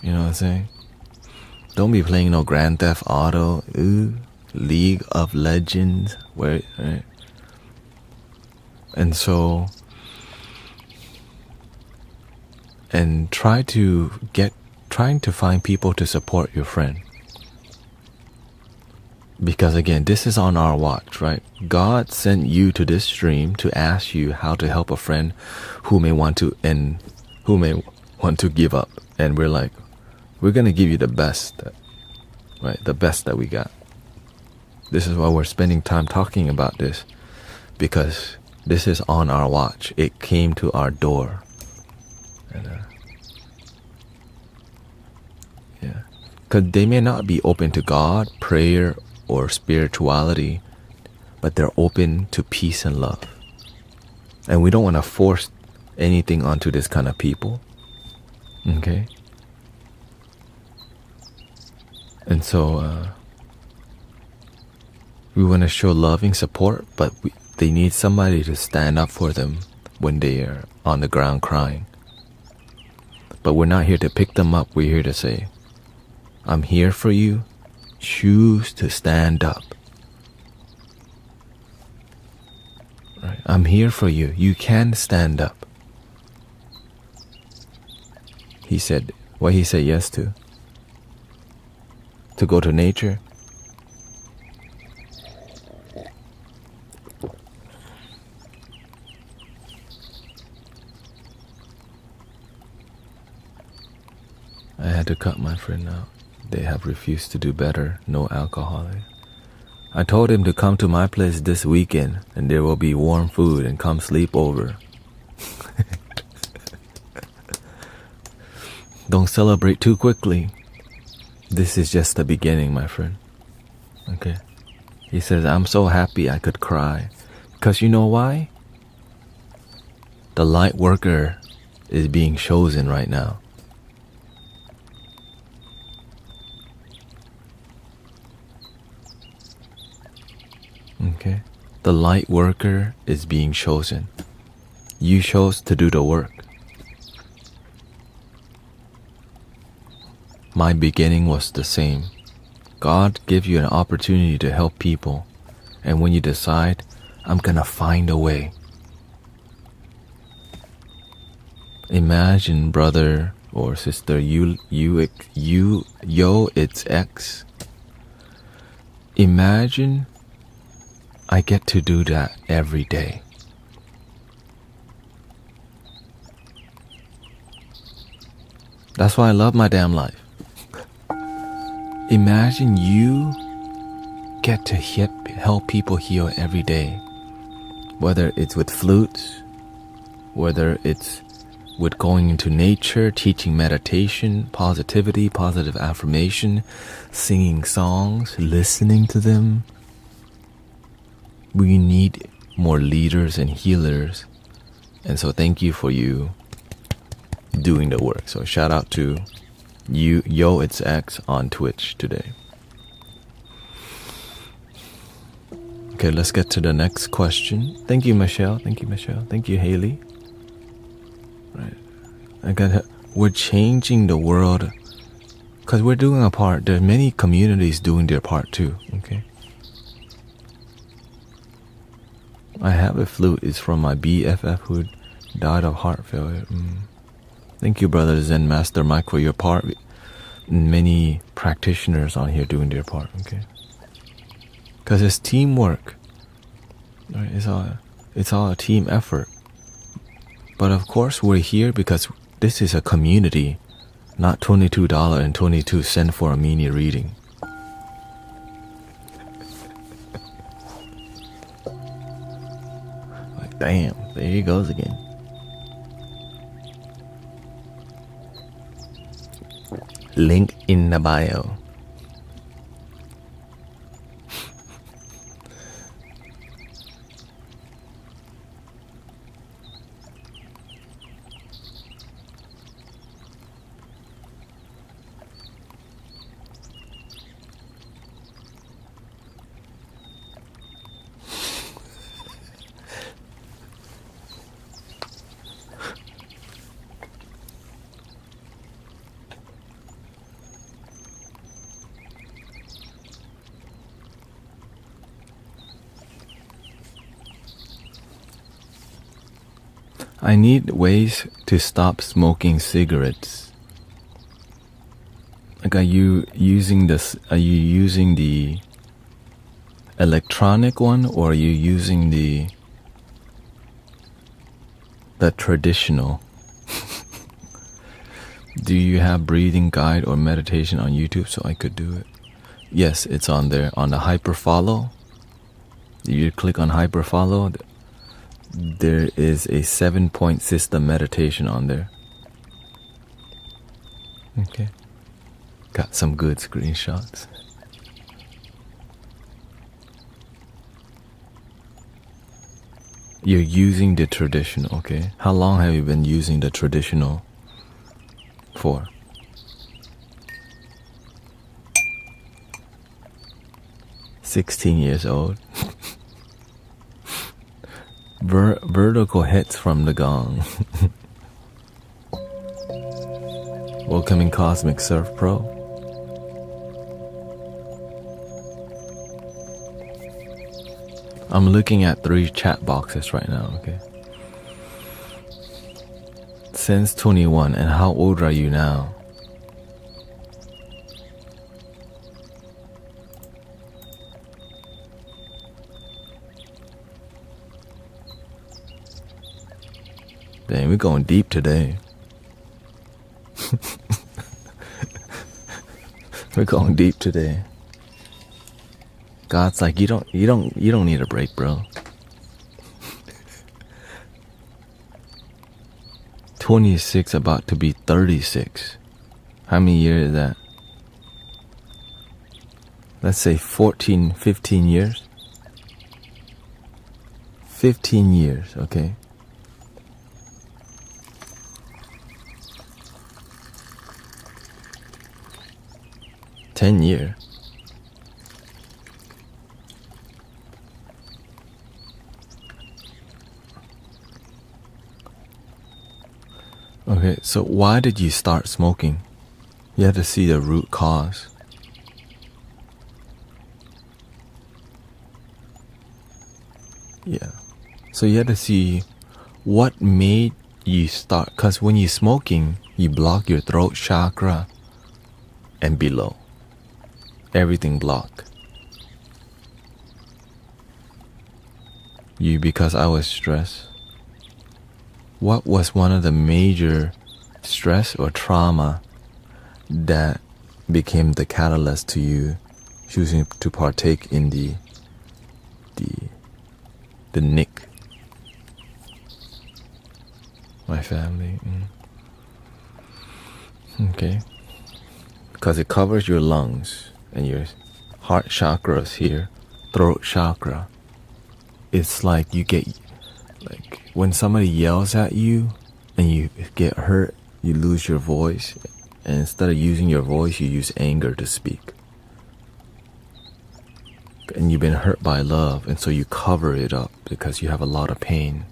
Speaker 1: You know what I'm saying? Don't be playing no Grand Theft Auto, League of Legends, right? And so, and trying to find people to support your friend. Because again, this is on our watch, right? God sent you to this stream to ask you how to help a friend who may want to give up. And we're like, we're going to give you the best, right? The best that we got. This is why we're spending time talking about this, because this is on our watch. It came to our door. And, yeah. Because they may not be open to God, prayer, or spirituality, but they're open to peace and love. And we don't want to force anything onto this kind of people. Okay? And so we want to show loving support, but they need somebody to stand up for them when they are on the ground crying. But we're not here to pick them up. We're here to say, I'm here for you. Choose to stand up. Right? I'm here for you. You can stand up. He said, what he said yes to? To go to nature? I had to cut my friend out. They have refused to do better. No alcohol. I told him to come to my place this weekend and there will be warm food and come sleep over. Don't celebrate too quickly. This is just the beginning, my friend. Okay. He says, I'm so happy I could cry. Because you know why? The light worker is being chosen right now. Okay. The light worker is being chosen. You chose to do the work. My beginning was the same. God gives you an opportunity to help people. And when you decide, I'm gonna find a way. Imagine, brother or sister, it's X. Imagine I get to do that every day. That's why I love my damn life. Imagine you get to help people heal every day. Whether it's with flutes, whether it's with going into nature, teaching meditation, positivity, positive affirmation, singing songs, listening to them. We need more leaders and healers. And so thank you for you doing the work. So shout out to you, it's X on Twitch today. Okay, let's get to the next question. Thank you, Michelle. Thank you, Haley. Right. We're changing the world because we're doing our part. There are many communities doing their part too. Okay. I have a flute. It's from my BFF who died of heart failure. Thank you, brother Zen Master Mike, for your part. Many practitioners on here doing their part. Okay. Because it's teamwork. Right? It's all a team effort. But of course, we're here because this is a community, not $22.22 for a mini reading. Like, damn, there he goes again. Link in the bio. I need ways to stop smoking cigarettes. Like, are you using the electronic one, or are you using the traditional? Do you have breathing guide or meditation on YouTube so I could do it? Yes, it's on there. On the hyper follow, you click on hyper follow. There is a 7-point system meditation on there. Okay. Got some good screenshots. You're using the traditional, okay. How long have you been using the traditional for? "16 years old." Vertical hits from the gong. Welcoming Cosmic Surf Pro. I'm looking at 3 chat boxes right now, okay? Since 21, and how old are you now? Dang, we're going deep today. We're going deep today. God's like, you don't need a break, bro. 26, about to be 36. How many years is that? Let's say 14, 15 years. 15 years, okay. $10. Okay, so why did you start smoking? You had to see the root cause. Yeah. So you had to see what made you start. Because when you're smoking, you block your throat chakra and below. Everything block. Because I was stressed. What was one of the major stress or trauma that became the catalyst to you choosing to partake in the nick? My family. Okay. Because it covers your lungs and your heart chakra is here, throat chakra. It's like you get, like when somebody yells at you and you get hurt, you lose your voice, and instead of using your voice, you use anger to speak. And you've been hurt by love, and so you cover it up because you have a lot of pain.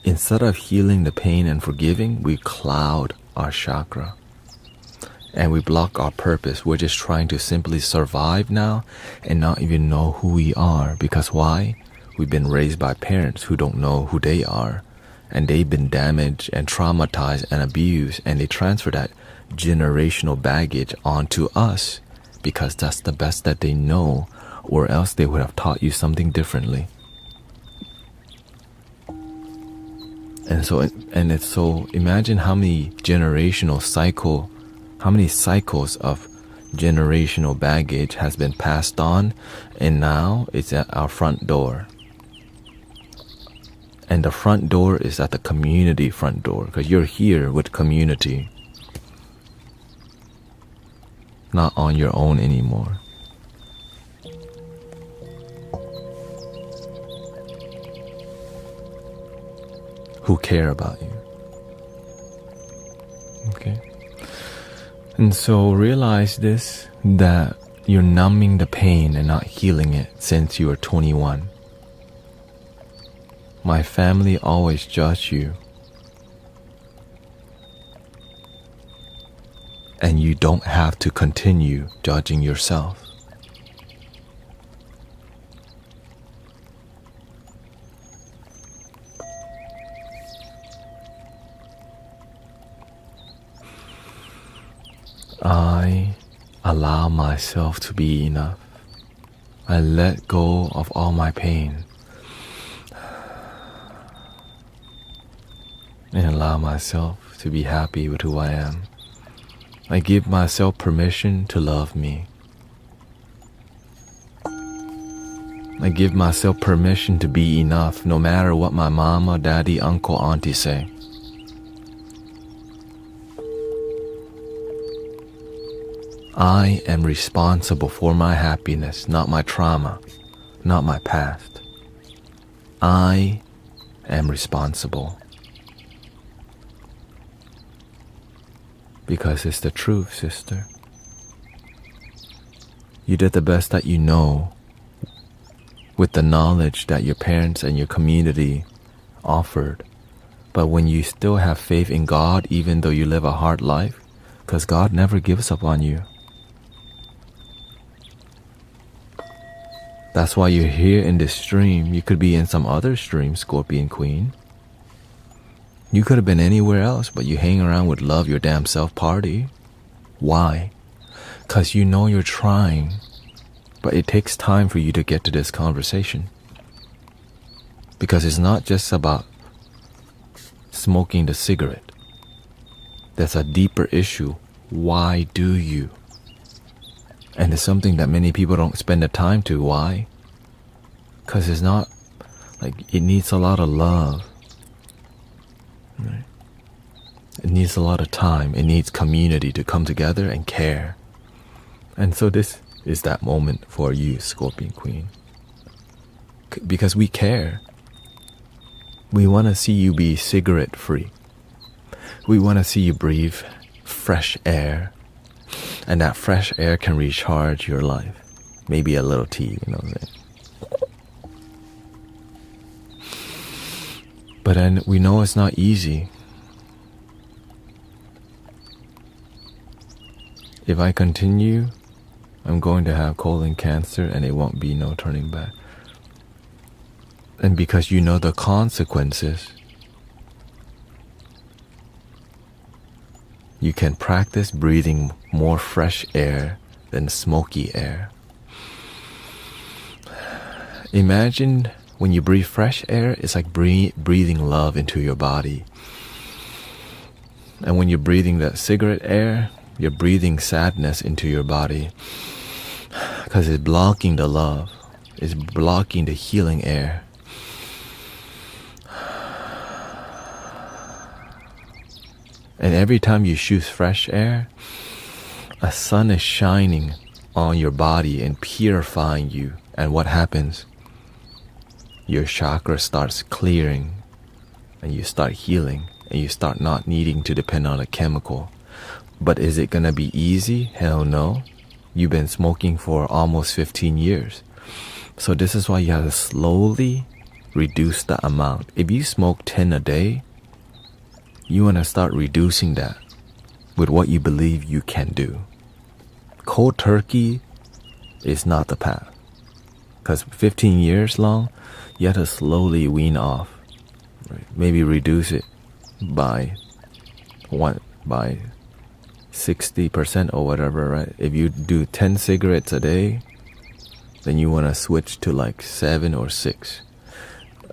Speaker 1: Instead of healing the pain and forgiving, we cloud our chakra. And we block our purpose. We're just trying to simply survive now and not even know who we are. Because why? We've been raised by parents who don't know who they are. And they've been damaged and traumatized and abused. And they transfer that generational baggage onto us because that's the best that they know, or else they would have taught you something differently. And so imagine how many cycles of generational baggage has been passed on, and now it's at our front door. And the front door is at the community front door, because you're here with community, not on your own anymore. Who care about you. Okay. And so realize this, that you're numbing the pain and not healing it since you were 21. My family always judged you. And you don't have to continue judging yourself. I allow myself to be enough. I let go of all my pain and allow myself to be happy with who I am. I give myself permission to love me. I give myself permission to be enough no matter what my mama, daddy, uncle, auntie say. I am responsible for my happiness, not my trauma, not my past. I am responsible. Because it's the truth, sister. You did the best that you know with the knowledge that your parents and your community offered. But when you still have faith in God, even though you live a hard life, because God never gives up on you. That's why you're here in this stream. You could be in some other stream, Scorpion Queen. You could have been anywhere else, but you hang around with Love Your Damn Self party. Why? Because you know you're trying, but it takes time for you to get to this conversation. Because it's not just about smoking the cigarette. There's a deeper issue. Why do you? And it's something that many people don't spend the time to. Why? Because it's not, like, it needs a lot of love. Right? It needs a lot of time. It needs community to come together and care. And so this is that moment for you, Scorpion Queen. Because we care. We want to see you be cigarette free. We want to see you breathe fresh air. And that fresh air can recharge your life. Maybe a little tea, you know what I'm saying? But then we know it's not easy. If I continue, I'm going to have colon cancer and it won't be no turning back. And because you know the consequences, you can practice breathing more fresh air than smoky air. Imagine when you breathe fresh air, it's like breathing love into your body. And when you're breathing that cigarette air, you're breathing sadness into your body. Because it's blocking the love. It's blocking the healing air. And every time you choose fresh air, a sun is shining on your body and purifying you. And what happens? Your chakra starts clearing and you start healing and you start not needing to depend on a chemical. But is it gonna be easy? Hell no. You've been smoking for almost 15 years. So this is why you have to slowly reduce the amount. If you smoke 10 a day, you want to start reducing that with what you believe you can do. Cold turkey is not the path. Because 15 years long, you have to slowly wean off. Right? Maybe reduce it by 60% or whatever, right? If you do 10 cigarettes a day, then you want to switch to like 7 or 6.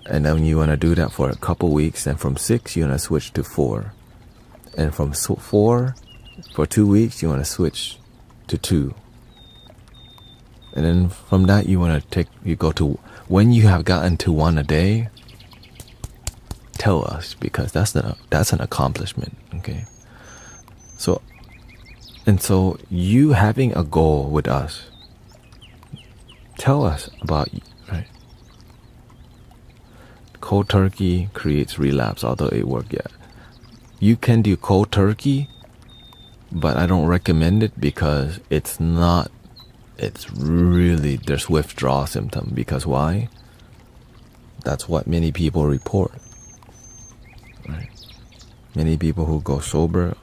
Speaker 1: And then you want to do that for a couple weeks. And from 6, you want to switch to 4. And from 4, for 2 weeks, you want to switch to 2. And then from that, you go to, when you have gotten to 1 a day, tell us, because that's an accomplishment, okay? So you having a goal with us, tell us about, right? Cold turkey creates relapse, although it worked yet. You can do cold turkey, but I don't recommend it because it's really, there's withdrawal symptom. Because why? That's what many people report, right? Many people who go sober.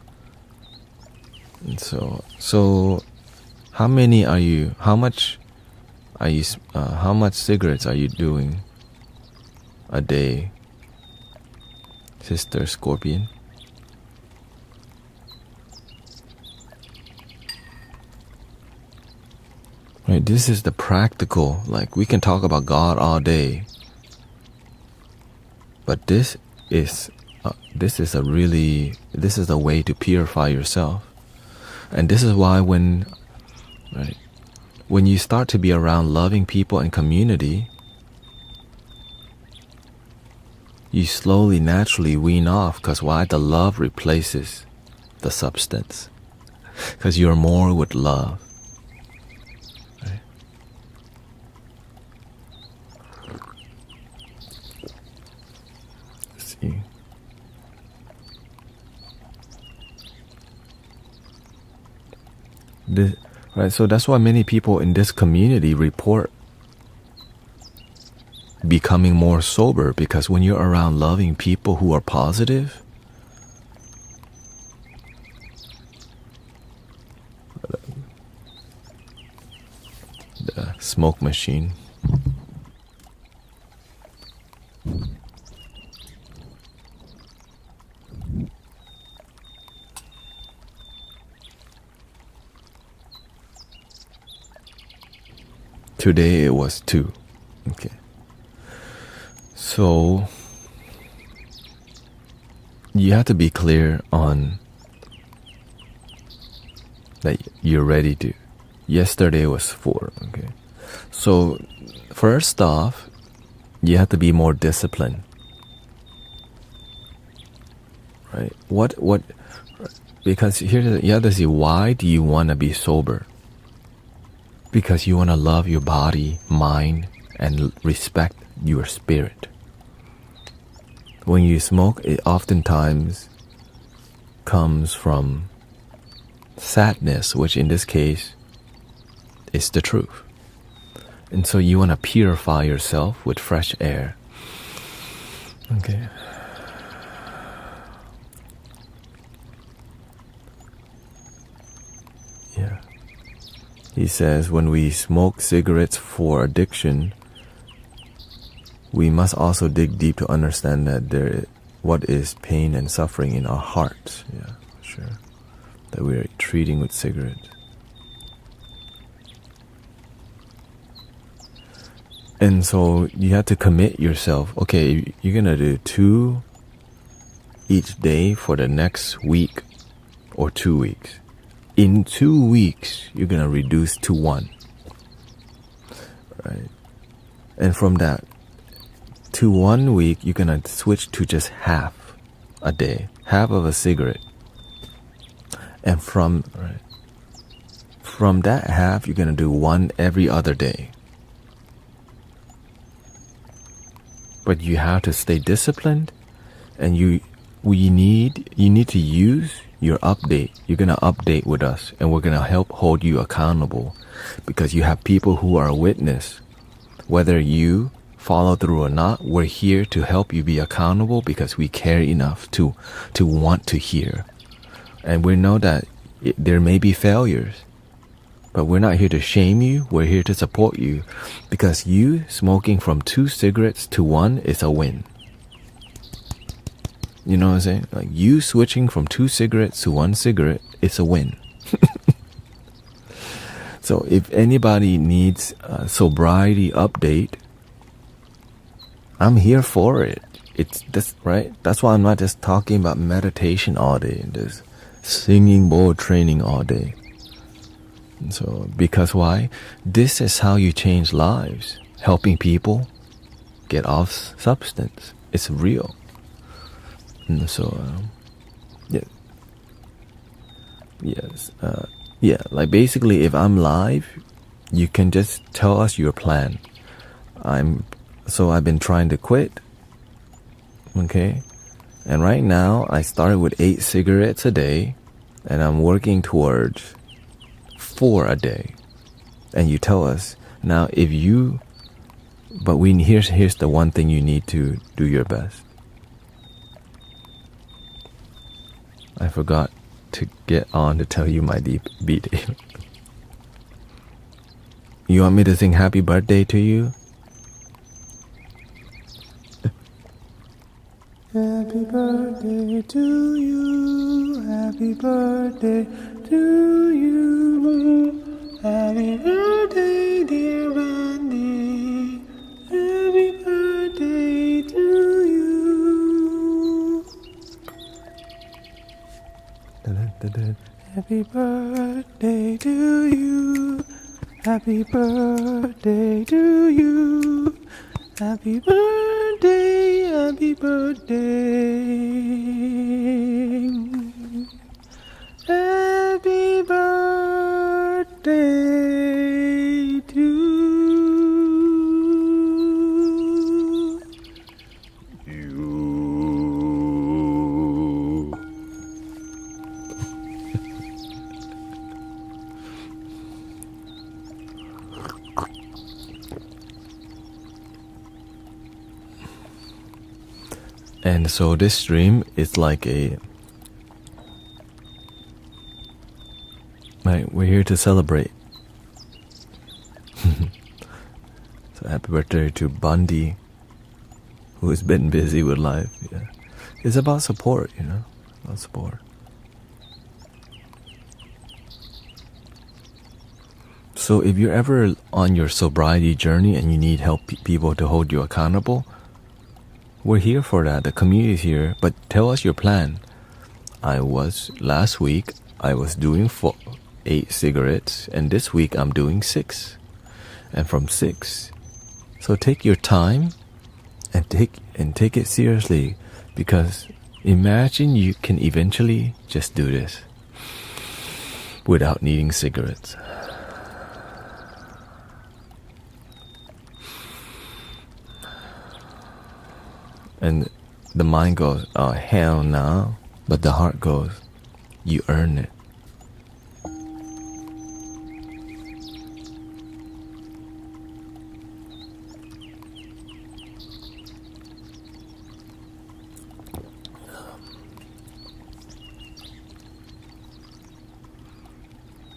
Speaker 1: And so how much cigarettes are you doing a day, Sister Scorpion? Right, this is the practical, like we can talk about God all day, but this is a way to purify yourself. And this is why when you start to be around loving people and community, you slowly, naturally wean off. Because why? The love replaces the substance. Because you're more with love. Right? Let's see. Right, so that's why many people in this community report becoming more sober, because when you're around loving people who are positive, the smoke machine. Today it was 2. Okay. So you have to be clear on that you're ready to. Yesterday was 4. Okay. So first off, you have to be more disciplined. right? What? Because you have to see, why do you want to be sober? Because you want to love your body, mind, and respect your spirit. When you smoke, it oftentimes comes from sadness, which in this case is the truth. And so you want to purify yourself with fresh air. Okay. Yeah. He says, when we smoke cigarettes for addiction, we must also dig deep to understand that what is pain and suffering in our hearts. Yeah, sure. That we are treating with cigarettes. And so you have to commit yourself. Okay, you're gonna do 2 each day for the next week or 2 weeks. In 2 weeks, you're gonna reduce to 1. Right? And from that to 1 week, you're gonna switch to just half a day, half of a cigarette. And from that half, you're gonna do 1 every other day. But you have to stay disciplined, and you need to use your update. You're gonna update with us, and we're gonna help hold you accountable, because you have people who are a witness. Whether you follow through or not, we're here to help you be accountable, because we care enough to want to hear. And we know that there may be failures, but we're not here to shame you. We're here to support you, because you smoking from 2 cigarettes to 1 is a win. You know what I'm saying? Like, you switching from 2 cigarettes to 1 cigarette is a win. So if anybody needs a sobriety update, I'm here for it. It's this, right? That's why I'm not just talking about meditation all day and just singing bowl training all day. And so, because why? This is how you change lives. Helping people get off substance. It's real. And so, like basically, if I'm live, you can just tell us your plan. I've been trying to quit. Okay? And right now, I started with 8 cigarettes a day, and I'm working towards 4 a day. And you tell us, now here's the one thing you need to do your best. I forgot to get on to tell you my beat. You want me to sing happy birthday to you? Happy birthday to you, happy birthday to you, happy birthday dear Randy, happy birthday to you. Happy birthday to you, happy birthday to you, happy birthday, happy birthday, happy birthday to you. And so this stream is like we're here to celebrate. So happy birthday to Bundy, who has been busy with life. Yeah, it's about support, about support. So if you're ever on your sobriety journey and you need help people to hold you accountable, we're here for that. The community is here. But tell us your plan. Last week, I was doing 8 cigarettes, and this week I'm doing 6. And from 6. So take your time and take it seriously, because Imagine you can eventually just do this without needing cigarettes. And the mind goes, oh, hell no. But the heart goes, you earn it.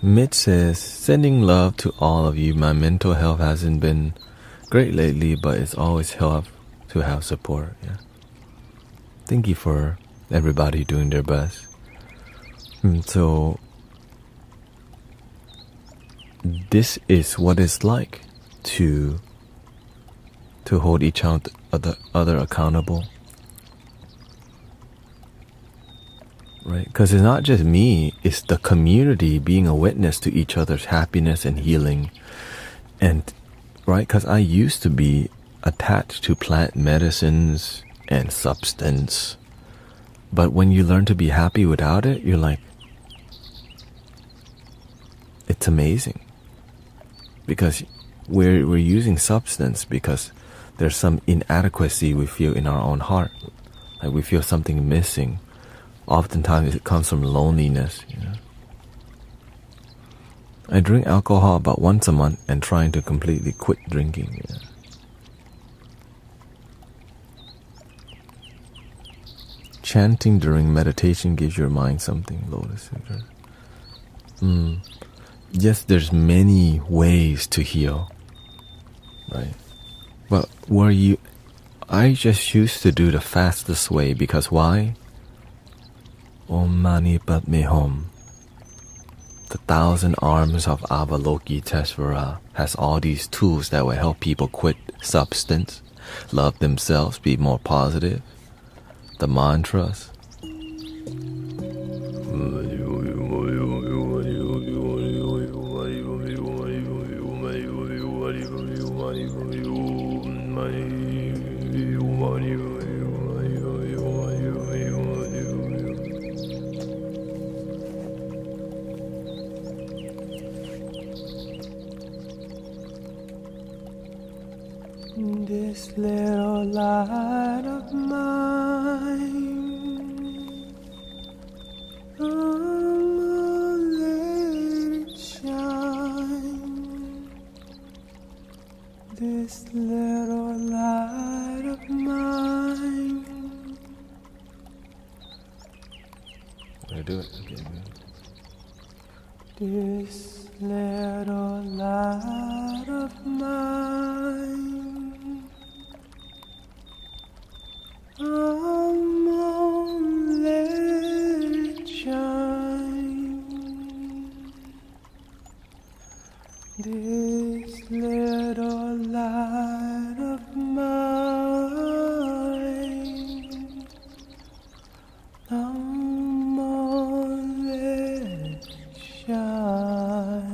Speaker 1: Mitch says, sending love to all of you. My mental health hasn't been great lately, but it's always helped to have support. Yeah. Thank you for everybody doing their best. So this is what it's like to hold each other accountable. Right? Because it's not just me, it's the community being a witness to each other's happiness and healing. And, right, because I used to be attached to plant medicines and substance. But when you learn to be happy without it, you're like, it's amazing. Because we're using substance because there's some inadequacy we feel in our own heart. Like we feel something missing. Oftentimes it comes from loneliness, you know. I drink alcohol about once a month and trying to completely quit drinking. Yeah. Chanting during meditation gives your mind something, Lotus Sutra. Yes, there's many ways to heal, right? But I just used to do the fastest way because why? Om Mani Padme Hum. The 1,000 arms of Avalokiteshvara has all these tools that will help people quit substance, love themselves, be more positive. The mantras. This little light of mine, I'ma let it shine. This little light of mine. I do it again. This little light of mine. I'm gonna let it shine. This little light of mine. I'm gonna let it shine.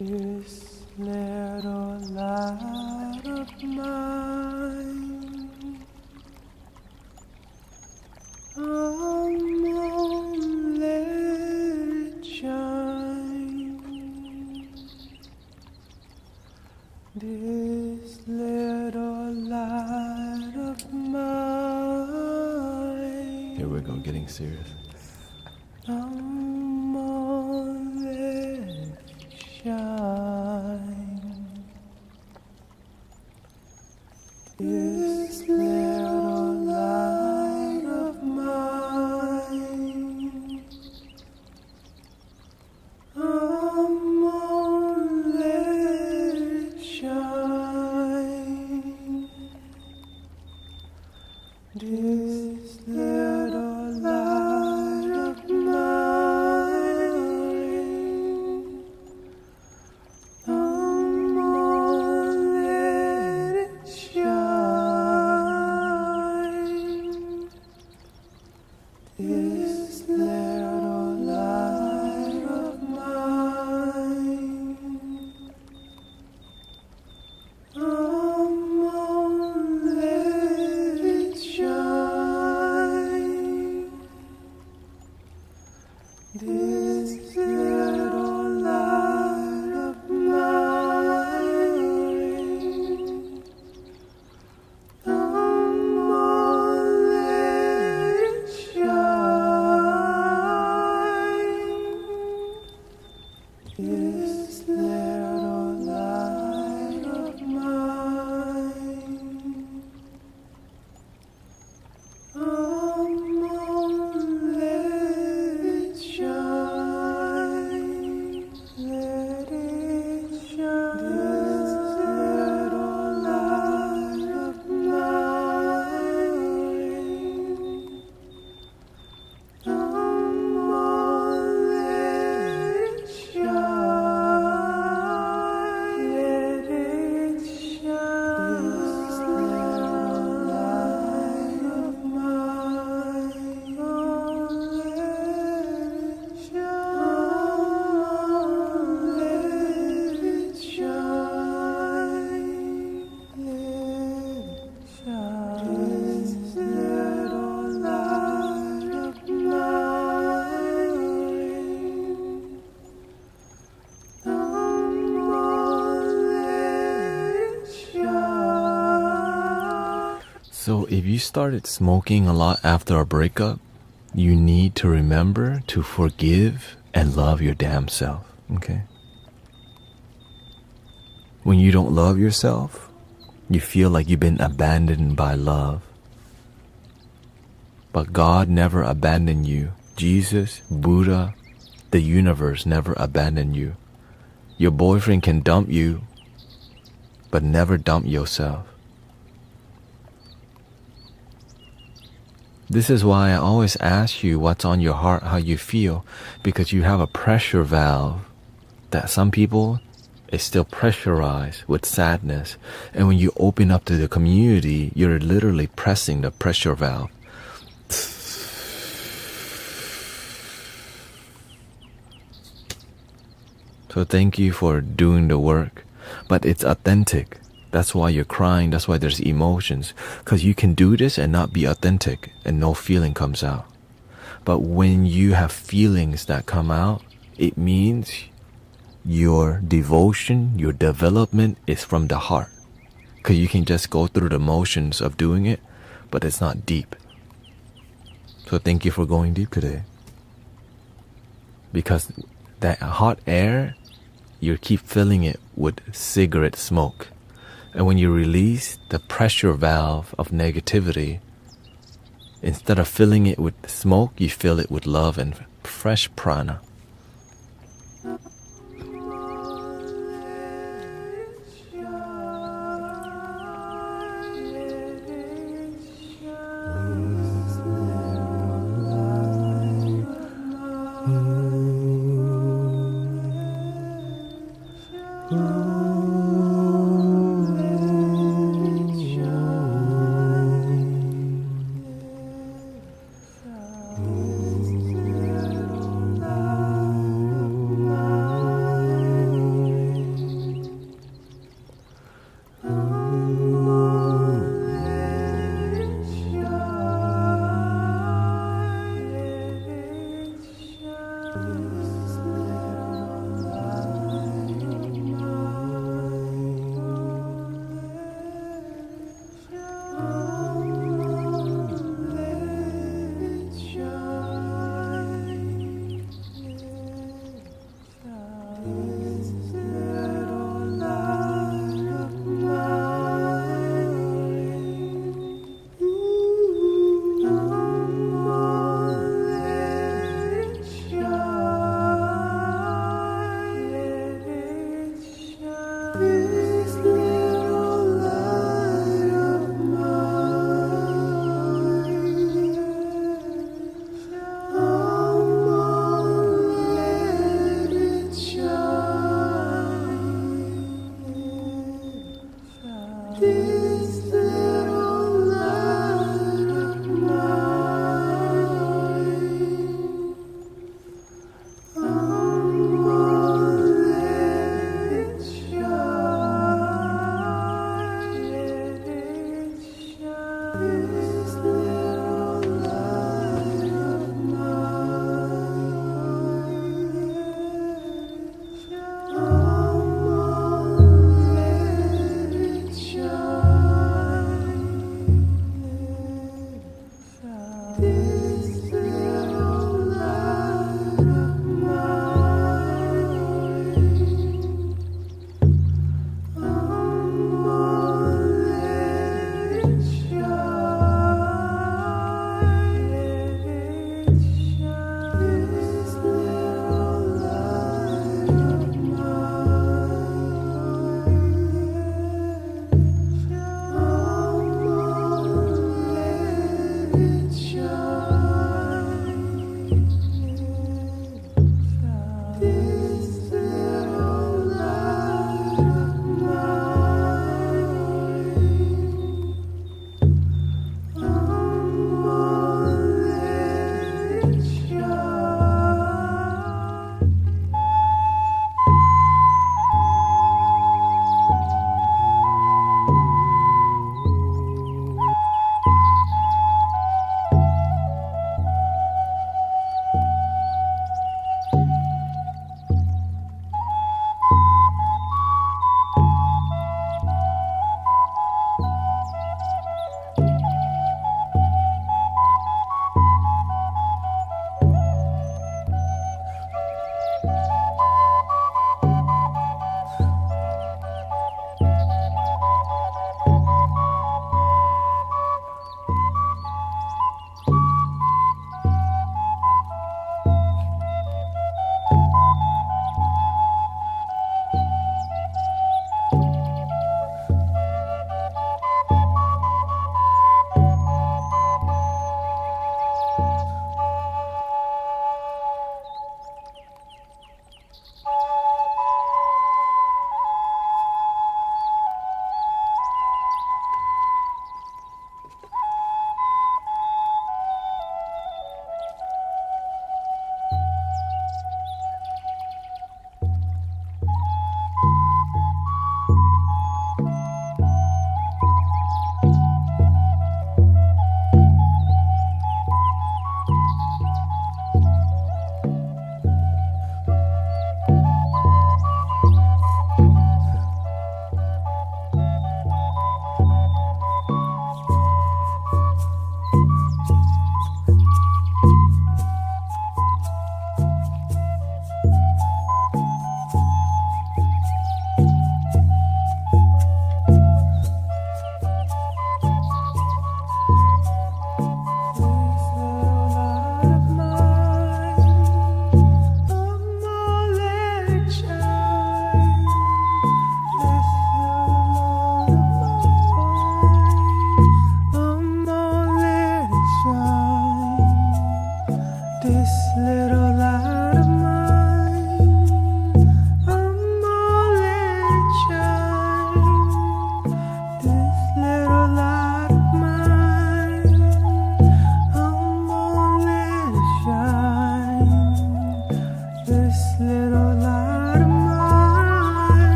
Speaker 1: This little light of mine, I'm gonna let it shine. This little light of mine. Here we go, getting serious. I'm gonna let it shine. This little light of mine, I'm gonna let it shine. This little light of mine, I'm gonna let it shine. So if you started smoking a lot after a breakup, you need to remember to forgive and love your damn self, okay? When you don't love yourself, you feel like you've been abandoned by love. But God never abandoned you. Jesus, Buddha, the universe never abandoned you. Your boyfriend can dump you, but never dump yourself. This is why I always ask you what's on your heart, how you feel, because you have a pressure valve that some people is still pressurized with sadness. And when you open up to the community, you're literally pressing the pressure valve. So thank you for doing the work, but it's authentic. That's why you're crying. That's why there's emotions, because you can do this and not be authentic and no feeling comes out. But when you have feelings that come out, it means your devotion, your development is from the heart, because you can just go through the motions of doing it, but it's not deep. So thank you for going deep today, because that hot air, you keep filling it with cigarette smoke. And when you release the pressure valve of negativity, instead of filling it with smoke, you fill it with love and fresh prana.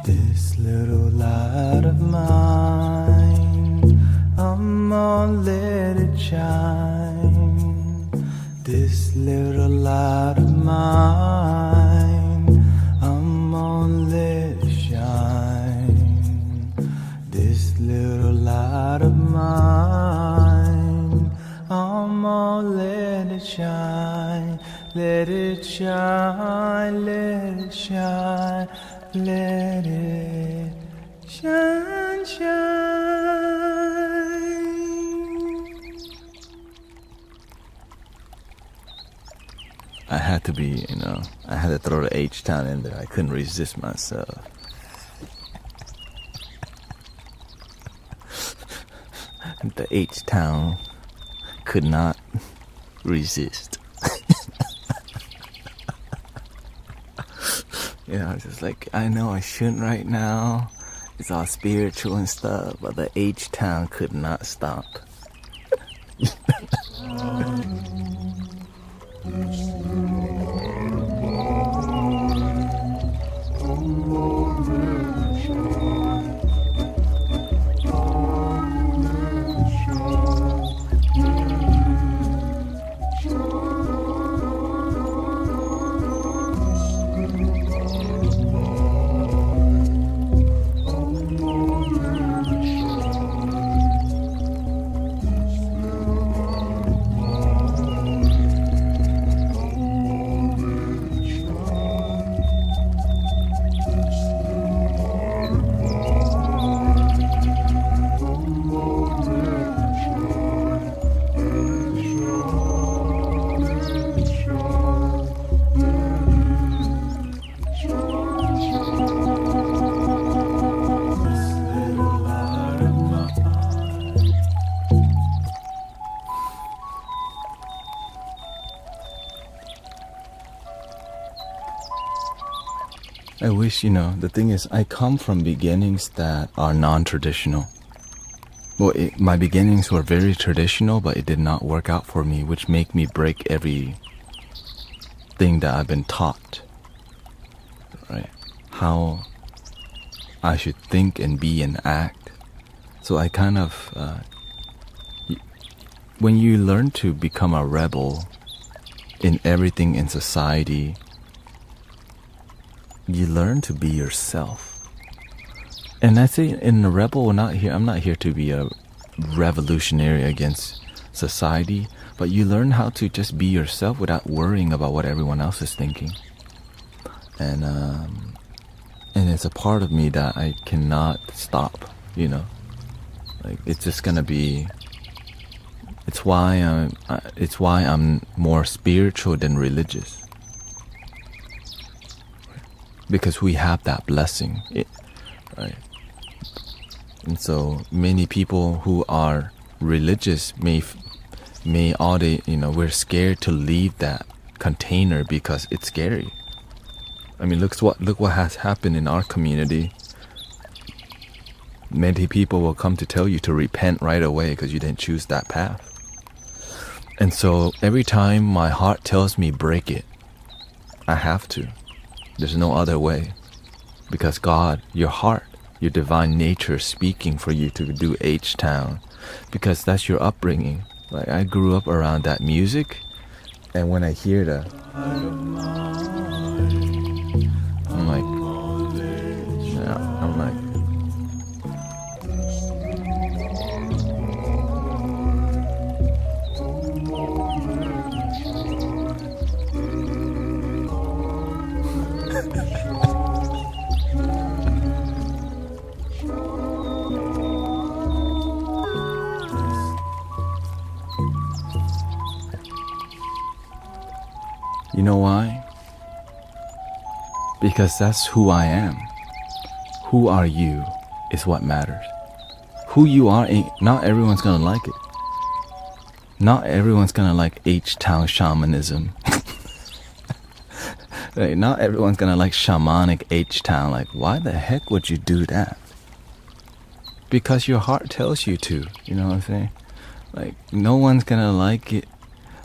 Speaker 1: This little light of mine, I'm gonna let it shine. This little light of mine, I'm gonna let it shine. This little light of mine, I'm gonna let it shine. Let it shine, let it shine. Let it shine, shine. I had to be, I had to throw the H-Town in there. I couldn't resist myself. The H-Town could not resist. I was just like, I know I shouldn't right now. It's all spiritual and stuff, but the H-Town could not stop. I wish, the thing is, I come from beginnings that are non-traditional. Well, my beginnings were very traditional, but it did not work out for me, which make me break every thing that I've been taught. Right? How I should think and be and act. So I kind of, when you learn to become a rebel in everything in society, you learn to be yourself. And I say in a rebel, I'm not here to be a revolutionary against society, but you learn how to just be yourself without worrying about what everyone else is thinking. And it's a part of me that I cannot stop, Like, it's just gonna be, it's why I'm more spiritual than religious. Because we have that blessing, right? And so many people who are religious may we're scared to leave that container because it's scary. I mean, look what has happened in our community. Many people will come to tell you to repent right away because you didn't choose that path. And so every time my heart tells me break it, I have to. There's no other way. Because God, your heart, your divine nature is speaking for you to do H-Town. Because that's your upbringing. Like, I grew up around that music, and when I hear the I'm like, yeah, I'm like, you know why? Because that's who I am. Who are you is what matters. Who you are, not everyone's gonna like it. Not everyone's gonna like H-Town shamanism. Right? Not everyone's gonna like shamanic H-Town. Like, why the heck would you do that? Because your heart tells you to. You know what I'm saying? Like, no one's gonna like it.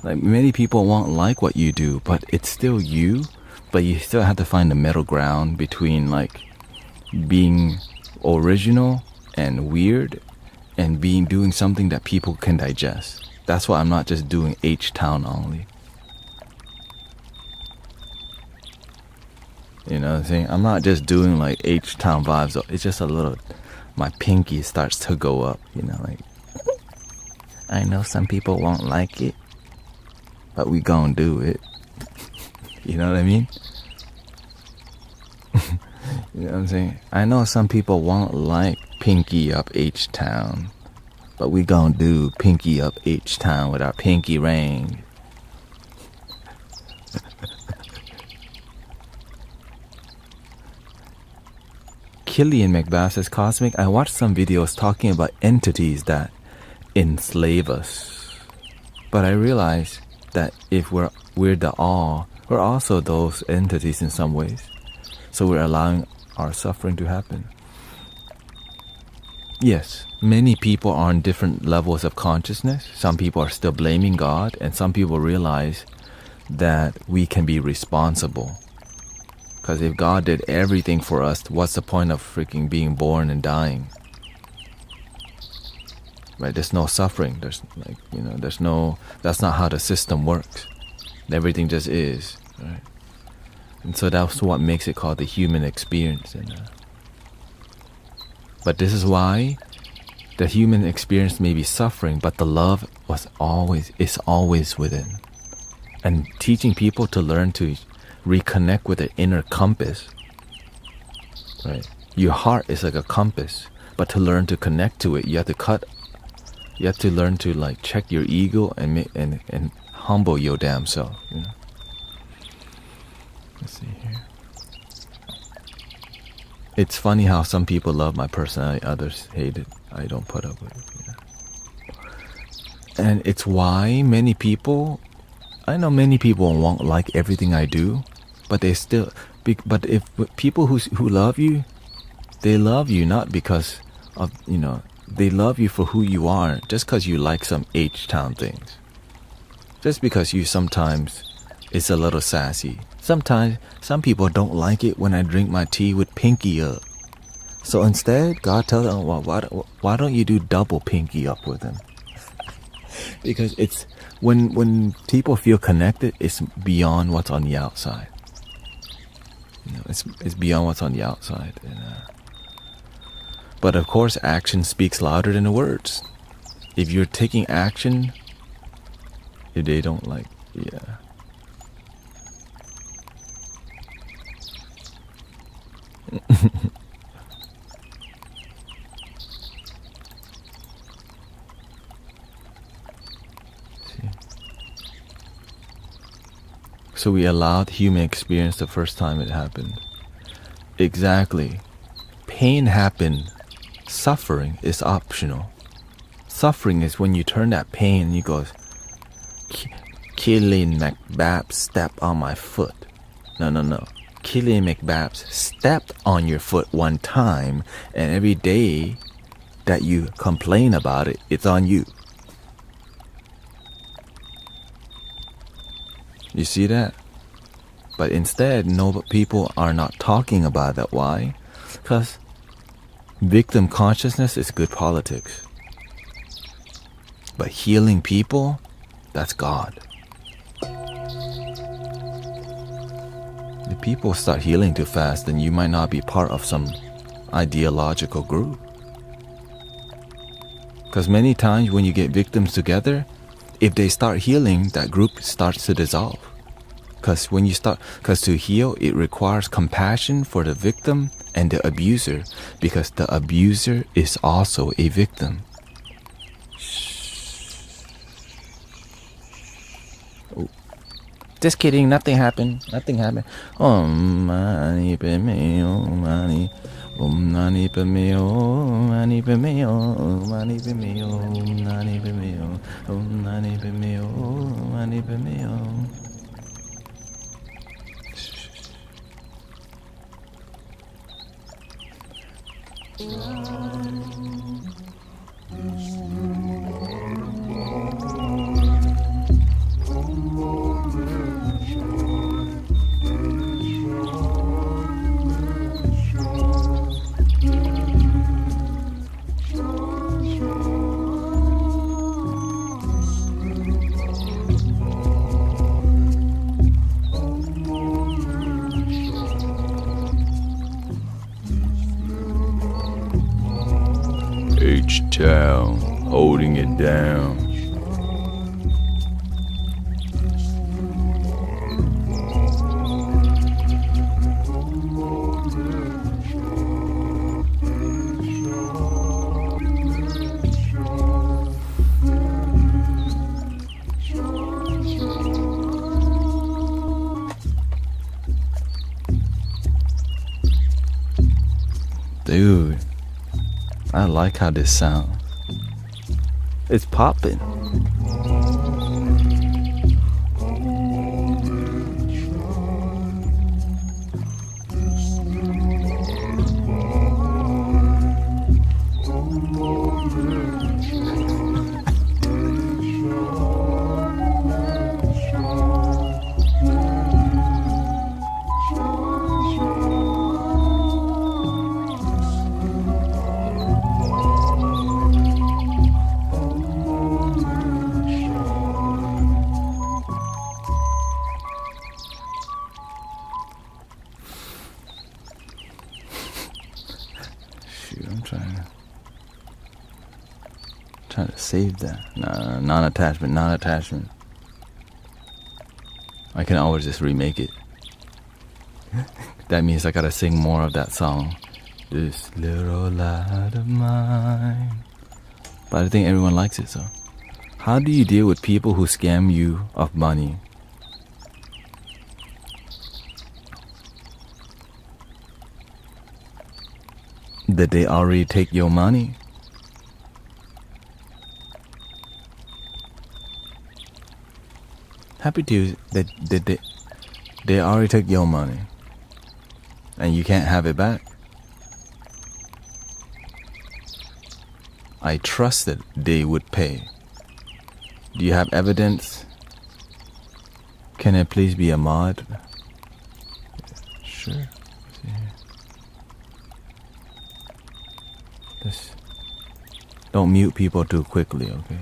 Speaker 1: Like, many people won't like what you do, but it's still you. But you still have to find the middle ground between, like, being original and weird and doing something that people can digest. That's why I'm not just doing H-Town only. You know what I'm saying? I'm not just doing like H-Town vibes. It's just a little, my pinky starts to go up, you know, like, I know some people won't like it, but we gon' do it. You know what I mean? You know what I'm saying? I know some people won't like pinky up H-Town, but we gon' do pinky up H-Town with our pinky ring. Killian McBath says, Cosmic, I watched some videos talking about entities that enslave us. But I realized that if we're the all, we're also those entities in some ways. So we're allowing our suffering to happen. Yes, many people are on different levels of consciousness. Some people are still blaming God, and some people realize that we can be responsible. Because if God did everything for us, what's the point of freaking being born and dying? Right? There's no suffering. There's like, you know, there's no, that's not how the system works. Everything just is, right? And so that's what makes it called the human experience. But this is why the human experience may be suffering, but the love is always within. And teaching people to learn to reconnect with the inner compass, right? Your heart is like a compass, but to learn to connect to it, you have to learn to like check your ego and humble your damn self, you know? Let's see here. It's funny how some people love my personality, others hate it. I don't put up with it, you know? And it's why I know many people won't like everything I do, but they still, but if people who love you, they love you not because of, you know, they love you for who you are, just because you like some H-Town things. Just because you sometimes, it's a little sassy. Sometimes, some people don't like it when I drink my tea with pinky up. So instead, God tells them, well, why don't you do double pinky up with them? Because it's, when people feel connected, it's beyond what's on the outside. You know, it's beyond what's on the outside. And, but of course, action speaks louder than the words. If you're taking action, if they don't like, yeah. So we allowed human experience the first time it happened. Exactly. Pain happened. Suffering is optional. Suffering is when you turn that pain and you go, Killian McBaps stepped on my foot. No. Killian McBaps stepped on your foot one time, and every day that you complain about it, it's on you. You see that? But instead, people are not talking about that. Why? Because victim consciousness is good politics. But healing people, that's God. if people start healing too fast, then you might not be part of some ideological group. Because many times when you get victims together, if they start healing, that group starts to dissolve. Because to heal, it requires compassion for the victim and the abuser, because the abuser is also a victim. Oh. Just kidding, nothing happened. Om mani padme hum mani. Om mani padme hum mani padme hum mani padme hum mani padme hum mani padme hum mani padme hum. H-Town, holding it down. Dude, I like how this sounds. It's popping. I'm trying to save that. Nah, non-attachment. I can always just remake it. That means I gotta sing more of that song. This little light of mine. But I think everyone likes it, so. How do you deal with people who scam you of money? Did they already take your money? Happy to that they already took your money and you can't have it back. I trusted they would pay. Do you have evidence? Can it please be a mod? Sure. Just don't mute people too quickly, okay?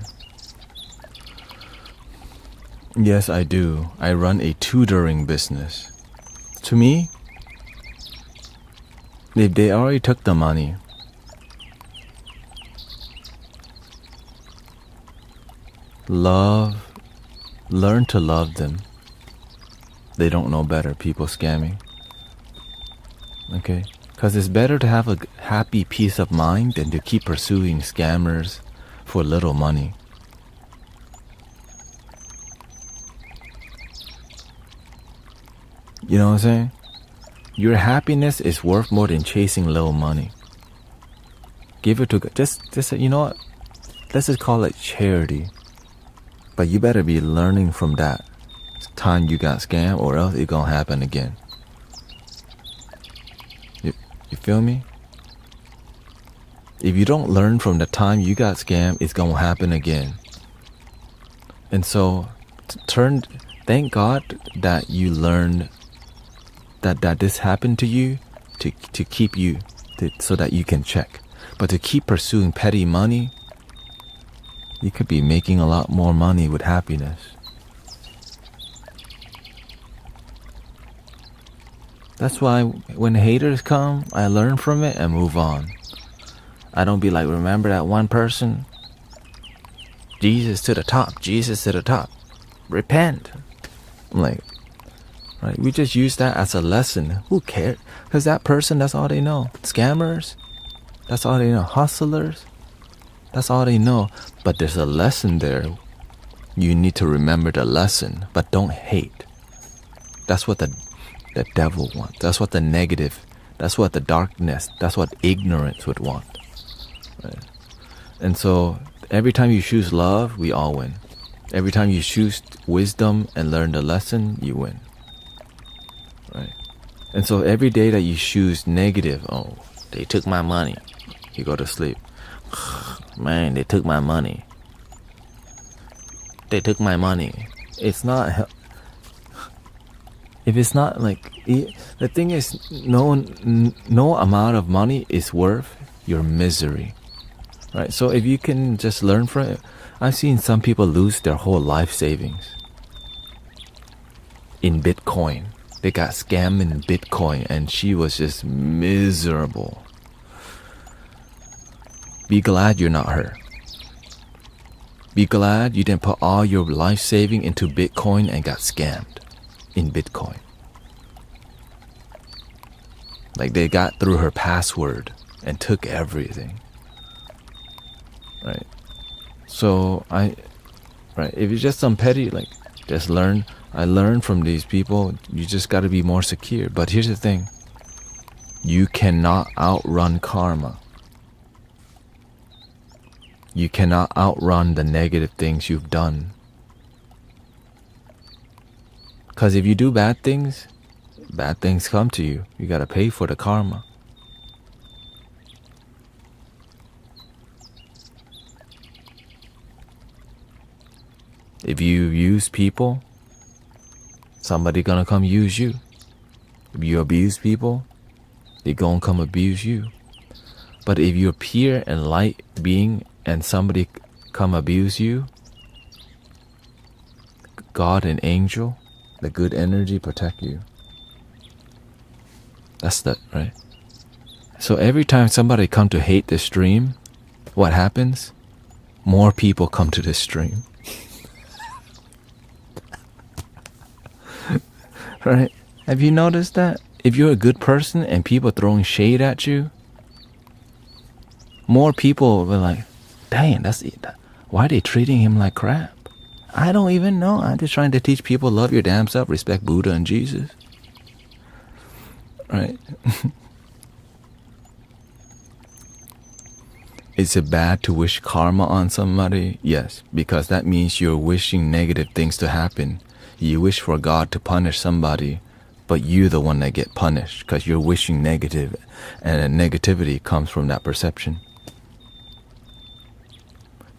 Speaker 1: Yes, I do. I run a tutoring business. To me, if they already took the money, learn to love them. They don't know better, people scamming. Okay? Because it's better to have a happy peace of mind than to keep pursuing scammers for little money. You know what I'm saying? Your happiness is worth more than chasing little money. Give it to God. Just you know what? Let's just call it charity. But you better be learning from that time you got scammed, or else it's gonna happen again. You feel me? If you don't learn from the time you got scammed, it's gonna happen again. And so, thank God that you learned that this happened to you to keep you, so that you can check. But to keep pursuing petty money, you could be making a lot more money with happiness. That's why when haters come, I learn from it and move on. I don't be like, remember that one person? Jesus to the top, Jesus to the top. Repent. I'm like, right? We just use that as a lesson. Who cares? Because that person, that's all they know. Scammers, that's all they know. Hustlers, that's all they know. But there's a lesson there. You need to remember the lesson, but don't hate. That's what the devil wants. That's what the negative, that's what the darkness, that's what ignorance would want. Right? And so every time you choose love, we all win. Every time you choose wisdom and learn the lesson, you win. Right? And so every day that you choose negative, oh, they took my money, you go to sleep. Man, they took my money. They took my money. It's not. If it's not like, the thing is, no amount of money is worth your misery, right? So if you can just learn from it, I've seen some people lose their whole life savings in Bitcoin. They got scammed in Bitcoin, and she was just miserable. Be glad you're not her. Be glad you didn't put all your life saving into Bitcoin and got scammed in Bitcoin. Like they got through her password and took everything. Right? So if it's just some petty, like, just learn. I learned from these people. You just got to be more secure. But here's the thing. You cannot outrun karma. You cannot outrun the negative things you've done. Because if you do bad things come to you. You got to pay for the karma. If you use people, somebody gonna come use you. If you abuse people, they gonna come abuse you. But if you're pure and light being and somebody come abuse you, God and angel, the good energy protect you. That's the, right? So every time somebody come to hate the stream, what happens? More people come to this stream. Right? Have you noticed that? If you're a good person and people throwing shade at you, more people will be like, dang, that's it. Why are they treating him like crap? I don't even know. I'm just trying to teach people, love your damn self, respect Buddha and Jesus. Right? Is it bad to wish karma on somebody? Yes, because that means you're wishing negative things to happen. You wish for God to punish somebody, but you're the one that get punished because you're wishing negative, and negativity comes from that perception.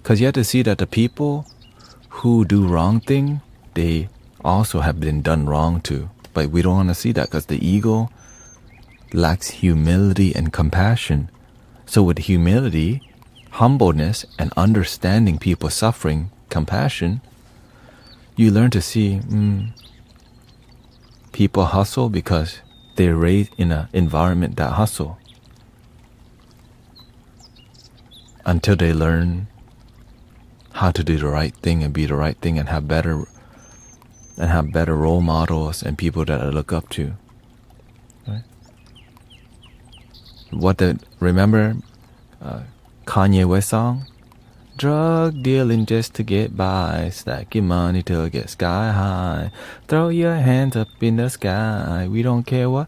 Speaker 1: Because you have to see that the people who do wrong thing, they also have been done wrong to. But we don't want to see that because the ego lacks humility and compassion. So with humility, humbleness, and understanding people's suffering, compassion, you learn to see people hustle because they're raised in an environment that hustle. Until they learn how to do the right thing and be the right thing and have better role models and people that I look up to. Right? Remember Kanye West song? Drug dealing just to get by, stack your money till it gets sky high, throw your hands up in the sky, we don't care what,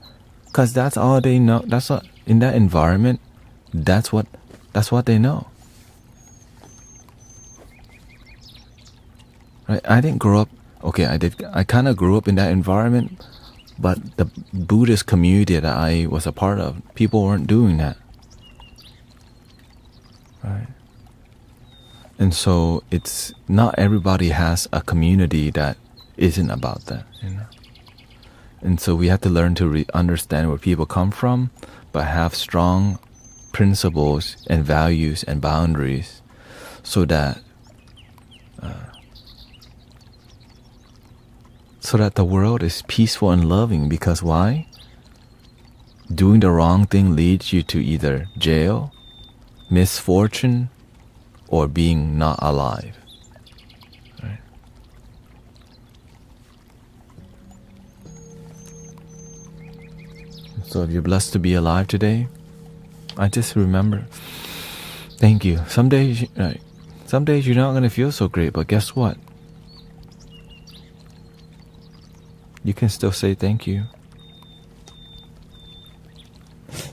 Speaker 1: cause that's all they know. That's what, in that environment, that's what they know. Right? I didn't grow up, I kind of grew up in that environment, but the Buddhist community that I was a part of, people weren't doing that. Right? And so it's not everybody has a community that isn't about that, you know. And so we have to learn to understand where people come from, but have strong principles and values and boundaries, so that the world is peaceful and loving. Because why? doing the wrong thing leads you to either jail, misfortune, or being not alive. Right? So if you're blessed to be alive today, I just remember, thank you. Some days you're not going to feel so great, but guess what? You can still say thank you.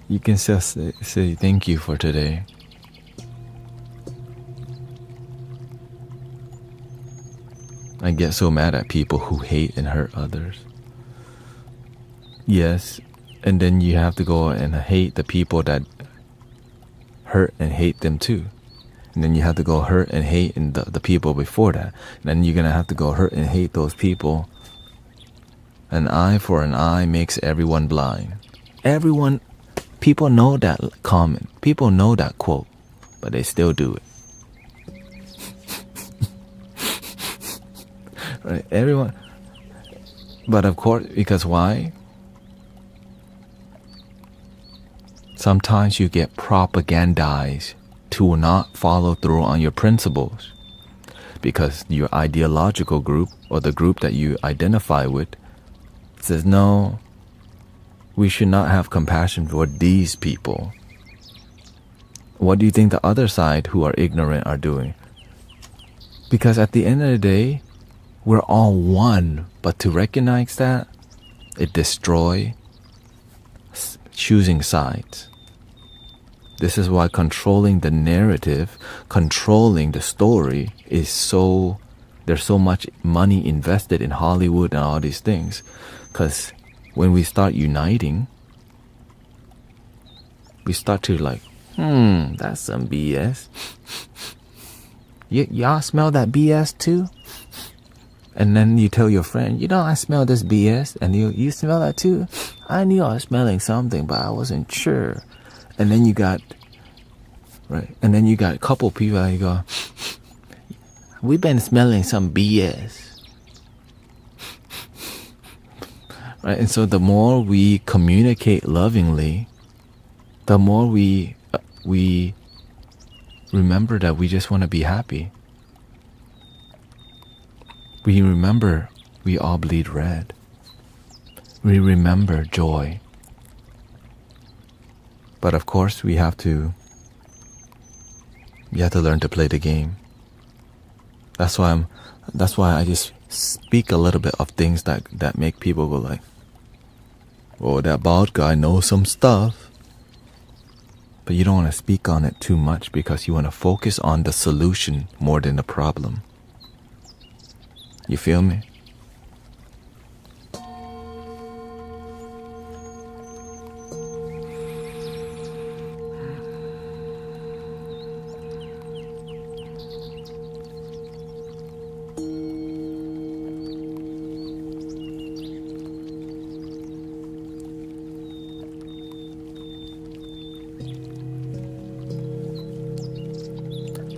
Speaker 1: You can still say thank you for today. I get so mad at people who hate and hurt others. Yes, and then you have to go and hate the people that hurt and hate them too. And then you have to go hurt and hate and the people before that. And then you're going to have to go hurt and hate those people. An eye for an eye makes everyone blind. People know that comment. People know that quote, but they still do it. Right? Everyone. But of course, because why? Sometimes you get propagandized to not follow through on your principles because your ideological group or the group that you identify with says, no, we should not have compassion for these people. What do you think the other side who are ignorant are doing? Because at the end of the day, we're all one. But to recognize that, it destroys choosing sides. This is why controlling the narrative, controlling the story is so... There's so much money invested in Hollywood and all these things. Because when we start uniting, we start to like, that's some BS. Y'all smell that BS too? And then you tell your friend, I smell this BS. And you smell that too? I knew I was smelling something, but I wasn't sure. And then you got a couple people that you go, we've been smelling some BS. Right? And so the more we communicate lovingly, the more we remember that we just want to be happy. We remember we all bleed red. We remember joy. But of course, we have to learn to play the game. That's why I just speak a little bit of things that make people go like, oh, that bald guy knows some stuff. But you don't want to speak on it too much because you want to focus on the solution more than the problem. You feel me?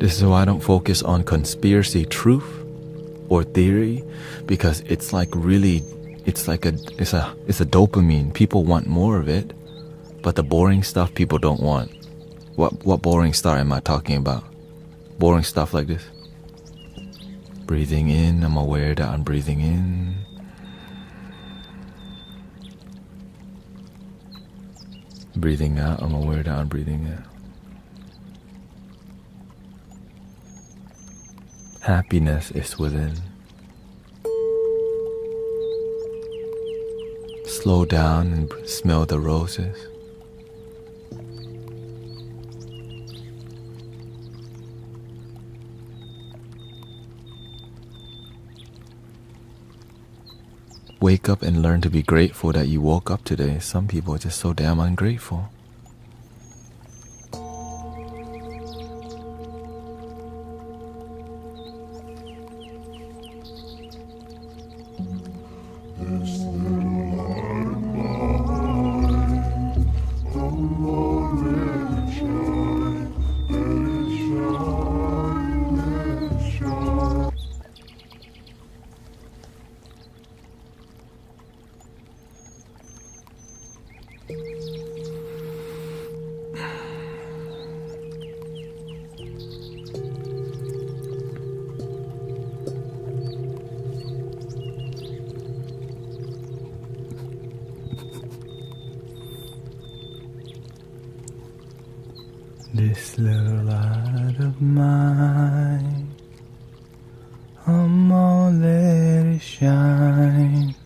Speaker 1: This is why I don't focus on conspiracy truth or theory, because it's like really, it's a dopamine. People want more of it, but the boring stuff people don't want. What boring stuff am I talking about? Boring stuff like this. Breathing in, I'm aware that I'm breathing in. Breathing out, I'm aware that I'm breathing out. Happiness is within. Slow down and smell the roses. Wake up and learn to be grateful that you woke up today. Some people are just so damn ungrateful. This little light of mine, I'm gonna let it shine.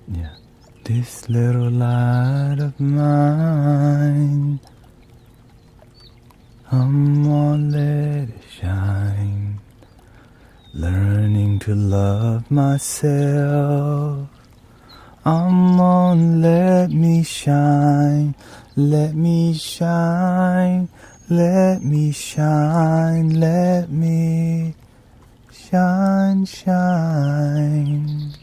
Speaker 1: Yeah. This little light of mine, I'm gonna let it shine. Learning to love myself, I'm gonna let me shine. Let me shine, let me shine, let me shine, shine.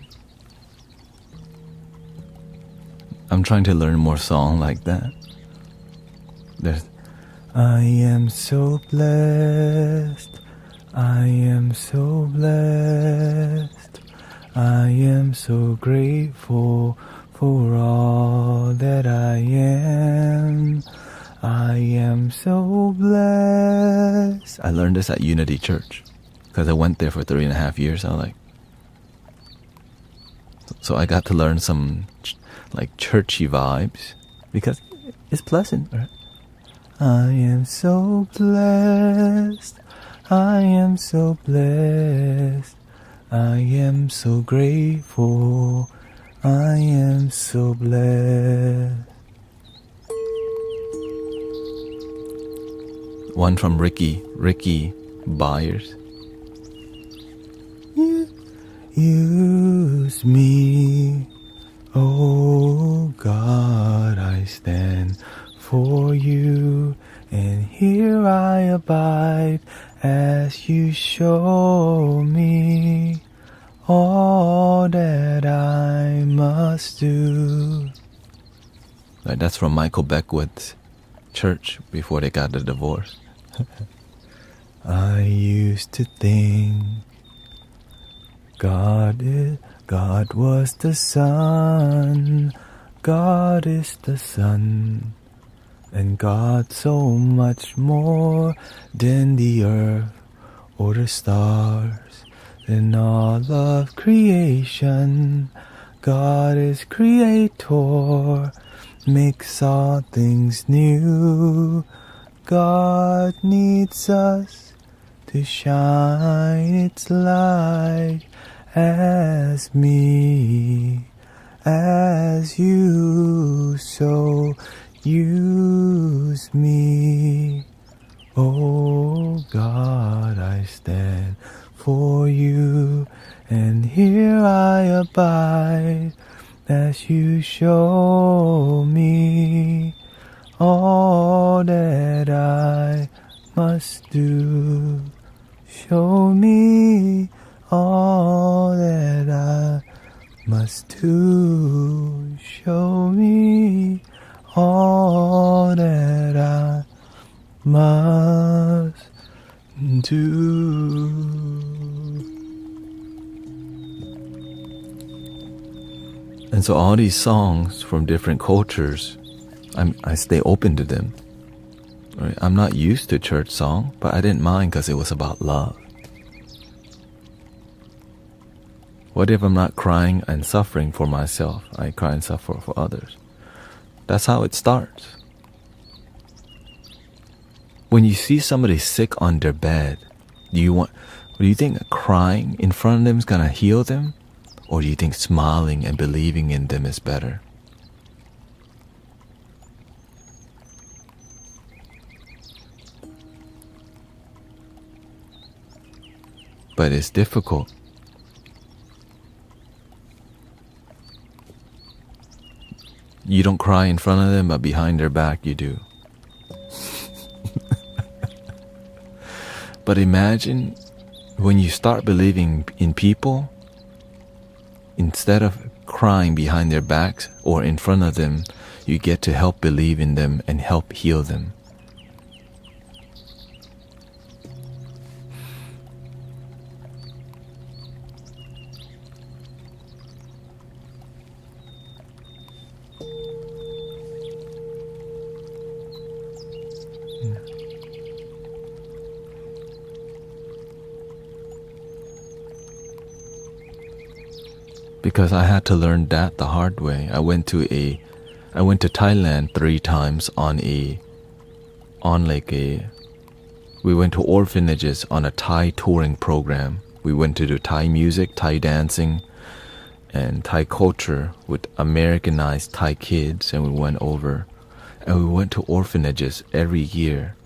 Speaker 1: I'm trying to learn more song like that. There's I am so blessed, I am so blessed, I am so grateful for all that I am. I am so blessed. I learned this at Unity Church because I went there for 3.5 years. So I got to learn some like churchy vibes because it's pleasant, right? I am so blessed, I am so blessed, I am so grateful, I am so blessed. One from Ricky Byers. Use me, oh God, I stand for you, and here I abide as you show me all that I must do. Right, that's from Michael Beckwood's church before they got the divorce. I used to think God was the sun, God is the sun, and God so much more than the earth or the stars, than all of creation. God is creator, makes all things new. God needs us to shine its light as me, as you, so use me. Oh God, I stand for you, and here I abide as you show me all that I must do. Show me all that I must do. Show me all that I must do. And so all these songs from different cultures, I stay open to them. Right? I'm not used to church song, but I didn't mind because it was about love. What if I'm not crying and suffering for myself? I cry and suffer for others. That's how it starts. When you see somebody sick on their bed, do you think crying in front of them is gonna heal them? Or do you think smiling and believing in them is better? But it's difficult. You don't cry in front of them, but behind their back you do. But imagine when you start believing in people, instead of crying behind their backs or in front of them, you get to help believe in them and help heal them. Because I had to learn that the hard way. I went to Thailand 3 times on a on we went to orphanages on a Thai touring program. We went to do Thai music, Thai dancing, and Thai culture with Americanized Thai kids, and we went over. And we went to orphanages every year.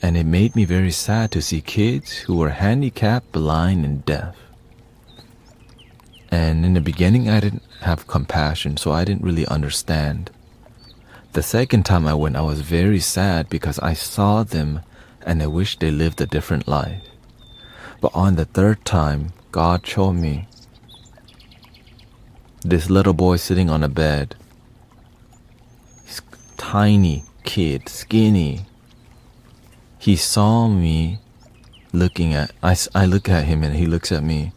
Speaker 1: And it made me very sad to see kids who were handicapped, blind, and deaf. And in the beginning, I didn't have compassion, so I didn't really understand. The second time I went, I was very sad because I saw them and I wished they lived a different life. But on the third time, God showed me this little boy sitting on a bed. He's tiny kid, skinny. He saw me looking at, I look at him and he looks at me.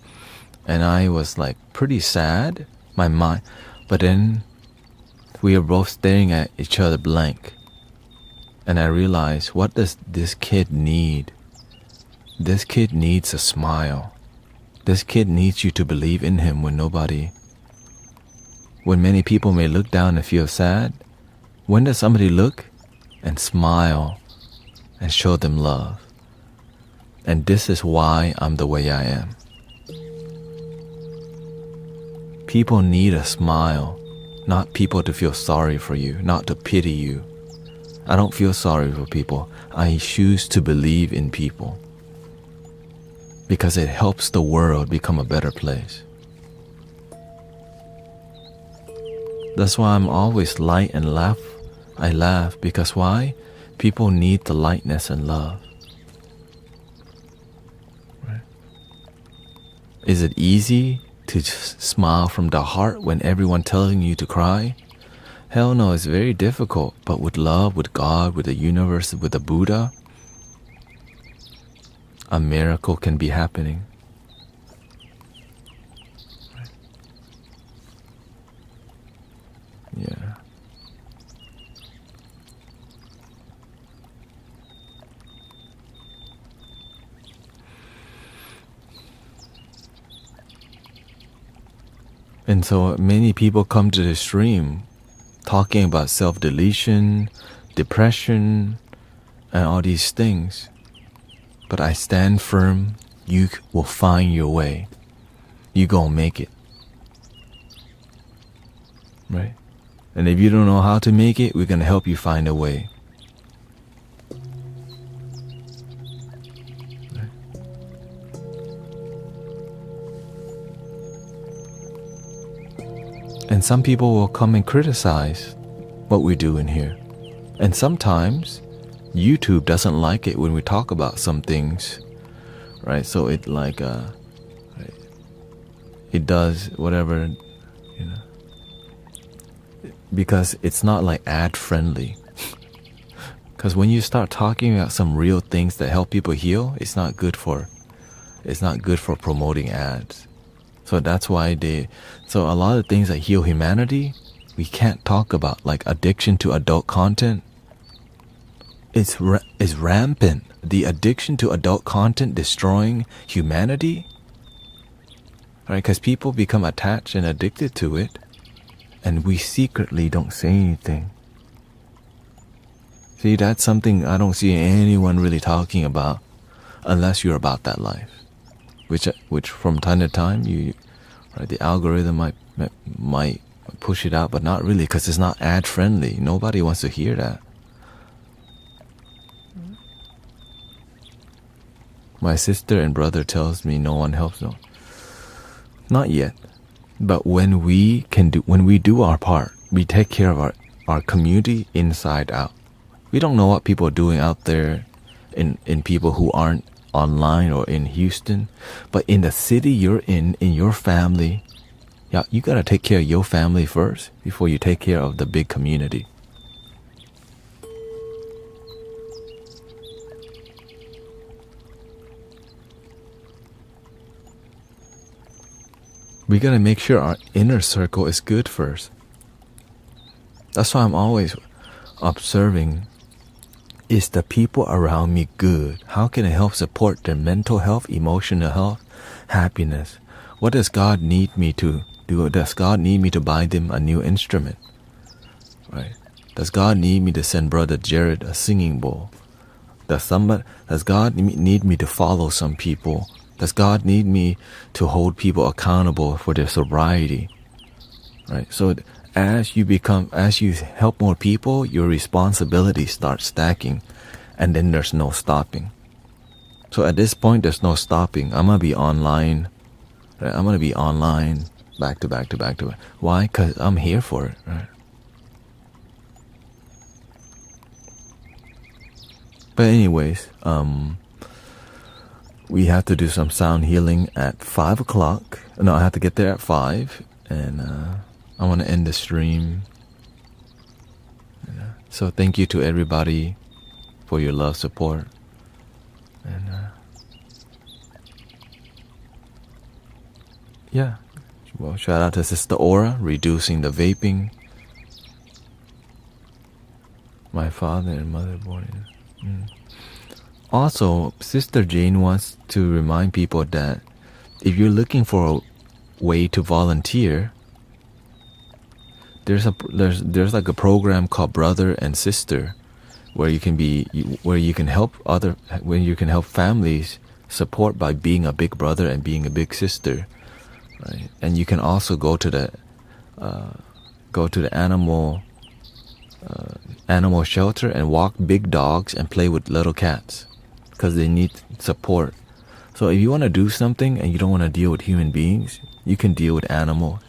Speaker 1: And I was like pretty sad, my mind. But then we were both staring at each other blank. And I realized, what does this kid need? This kid needs a smile. This kid needs you to believe in him when many people may look down and feel sad. When does somebody look and smile and show them love? And this is why I'm the way I am. People need a smile, not people to feel sorry for you, not to pity you. I don't feel sorry for people. I choose to believe in people because it helps the world become a better place. That's why I'm always light and laugh. I laugh because why? People need the lightness and love. Right? Is it easy to just smile from the heart when everyone telling you to cry? Hell no, it's very difficult. But with love, with God, with the universe, with the Buddha, a miracle can be happening. Right? Yeah. And so many people come to the stream talking about self-deletion, depression, and all these things. But I stand firm, you will find your way. You gonna make it. Right? And if you don't know how to make it, we're gonna help you find a way. Right? And some people will come and criticize what we do in here. And sometimes YouTube doesn't like it when we talk about some things, right? So it it does whatever, because it's not like ad friendly. Because when you start talking about some real things that help people heal, it's not good for promoting ads. So that's why so a lot of things that heal humanity, we can't talk about, like addiction to adult content. It's rampant. The addiction to adult content destroying humanity, right? Because people become attached and addicted to it, and we secretly don't say anything. See, that's something I don't see anyone really talking about, unless you're about that life, which from time to time the algorithm might push it out, but not really, because it's not ad friendly. Nobody wants to hear that. My sister and brother tells me no one helps. No, not yet. But when we do our part, we take care of our community inside out. We don't know what people are doing out there in people who aren't online or in Houston, but in the city you're in your family, yeah, you gotta take care of your family first before you take care of the big community. We gotta make sure our inner circle is good first. That's why I'm always observing, is the people around me good? How can I help support their mental health, emotional health, happiness? What does God need me to do? Does God need me to buy them a new instrument? Right? Does God need me to send Brother Jared a singing bowl? Does God need me to follow some people? Does God need me to hold people accountable for their sobriety? Right? So as you help more people, your responsibility starts stacking, and then there's no stopping. So at this point, there's no stopping. I'm gonna be online. Right? I'm gonna be online back to back to back to back. Why? Because I'm here for it. Right? But anyways, we have to do some sound healing at 5 o'clock. No, I have to get there at 5, and I want to end the stream. So thank you to everybody for your love, support, and yeah. Well, shout out to Sister Aura, reducing the vaping. My father and mother born in. Also, Sister Jane wants to remind people that if you're looking for a way to volunteer, there's like a program called Brother and Sister, where you can help families support by being a big brother and being a big sister, right? And you can also go to the animal shelter and walk big dogs and play with little cats, because they need support. So if you want to do something and you don't want to deal with human beings, you can deal with animals.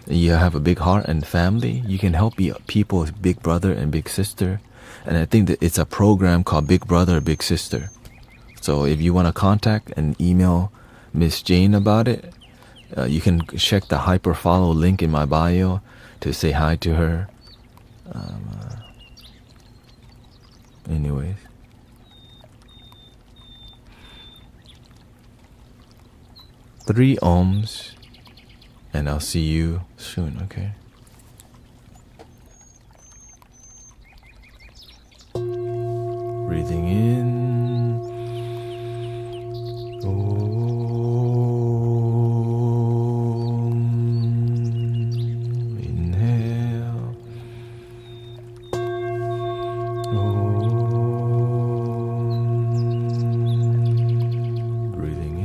Speaker 1: And you have a big heart and family, you can help be people's big brother and big sister. And I think that it's a program called Big Brother, Big Sister. So if you want to contact and email Miss Jane about it, you can check the hyperfollow link in my bio to say hi to her. Anyways. 3 ohms, and I'll see you soon, okay? Breathing in. Inhale. Breathing in.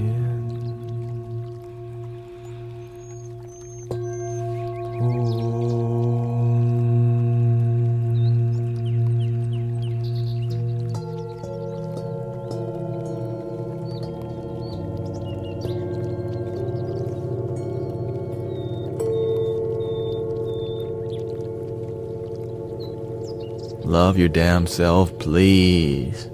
Speaker 1: Love your damn self, please.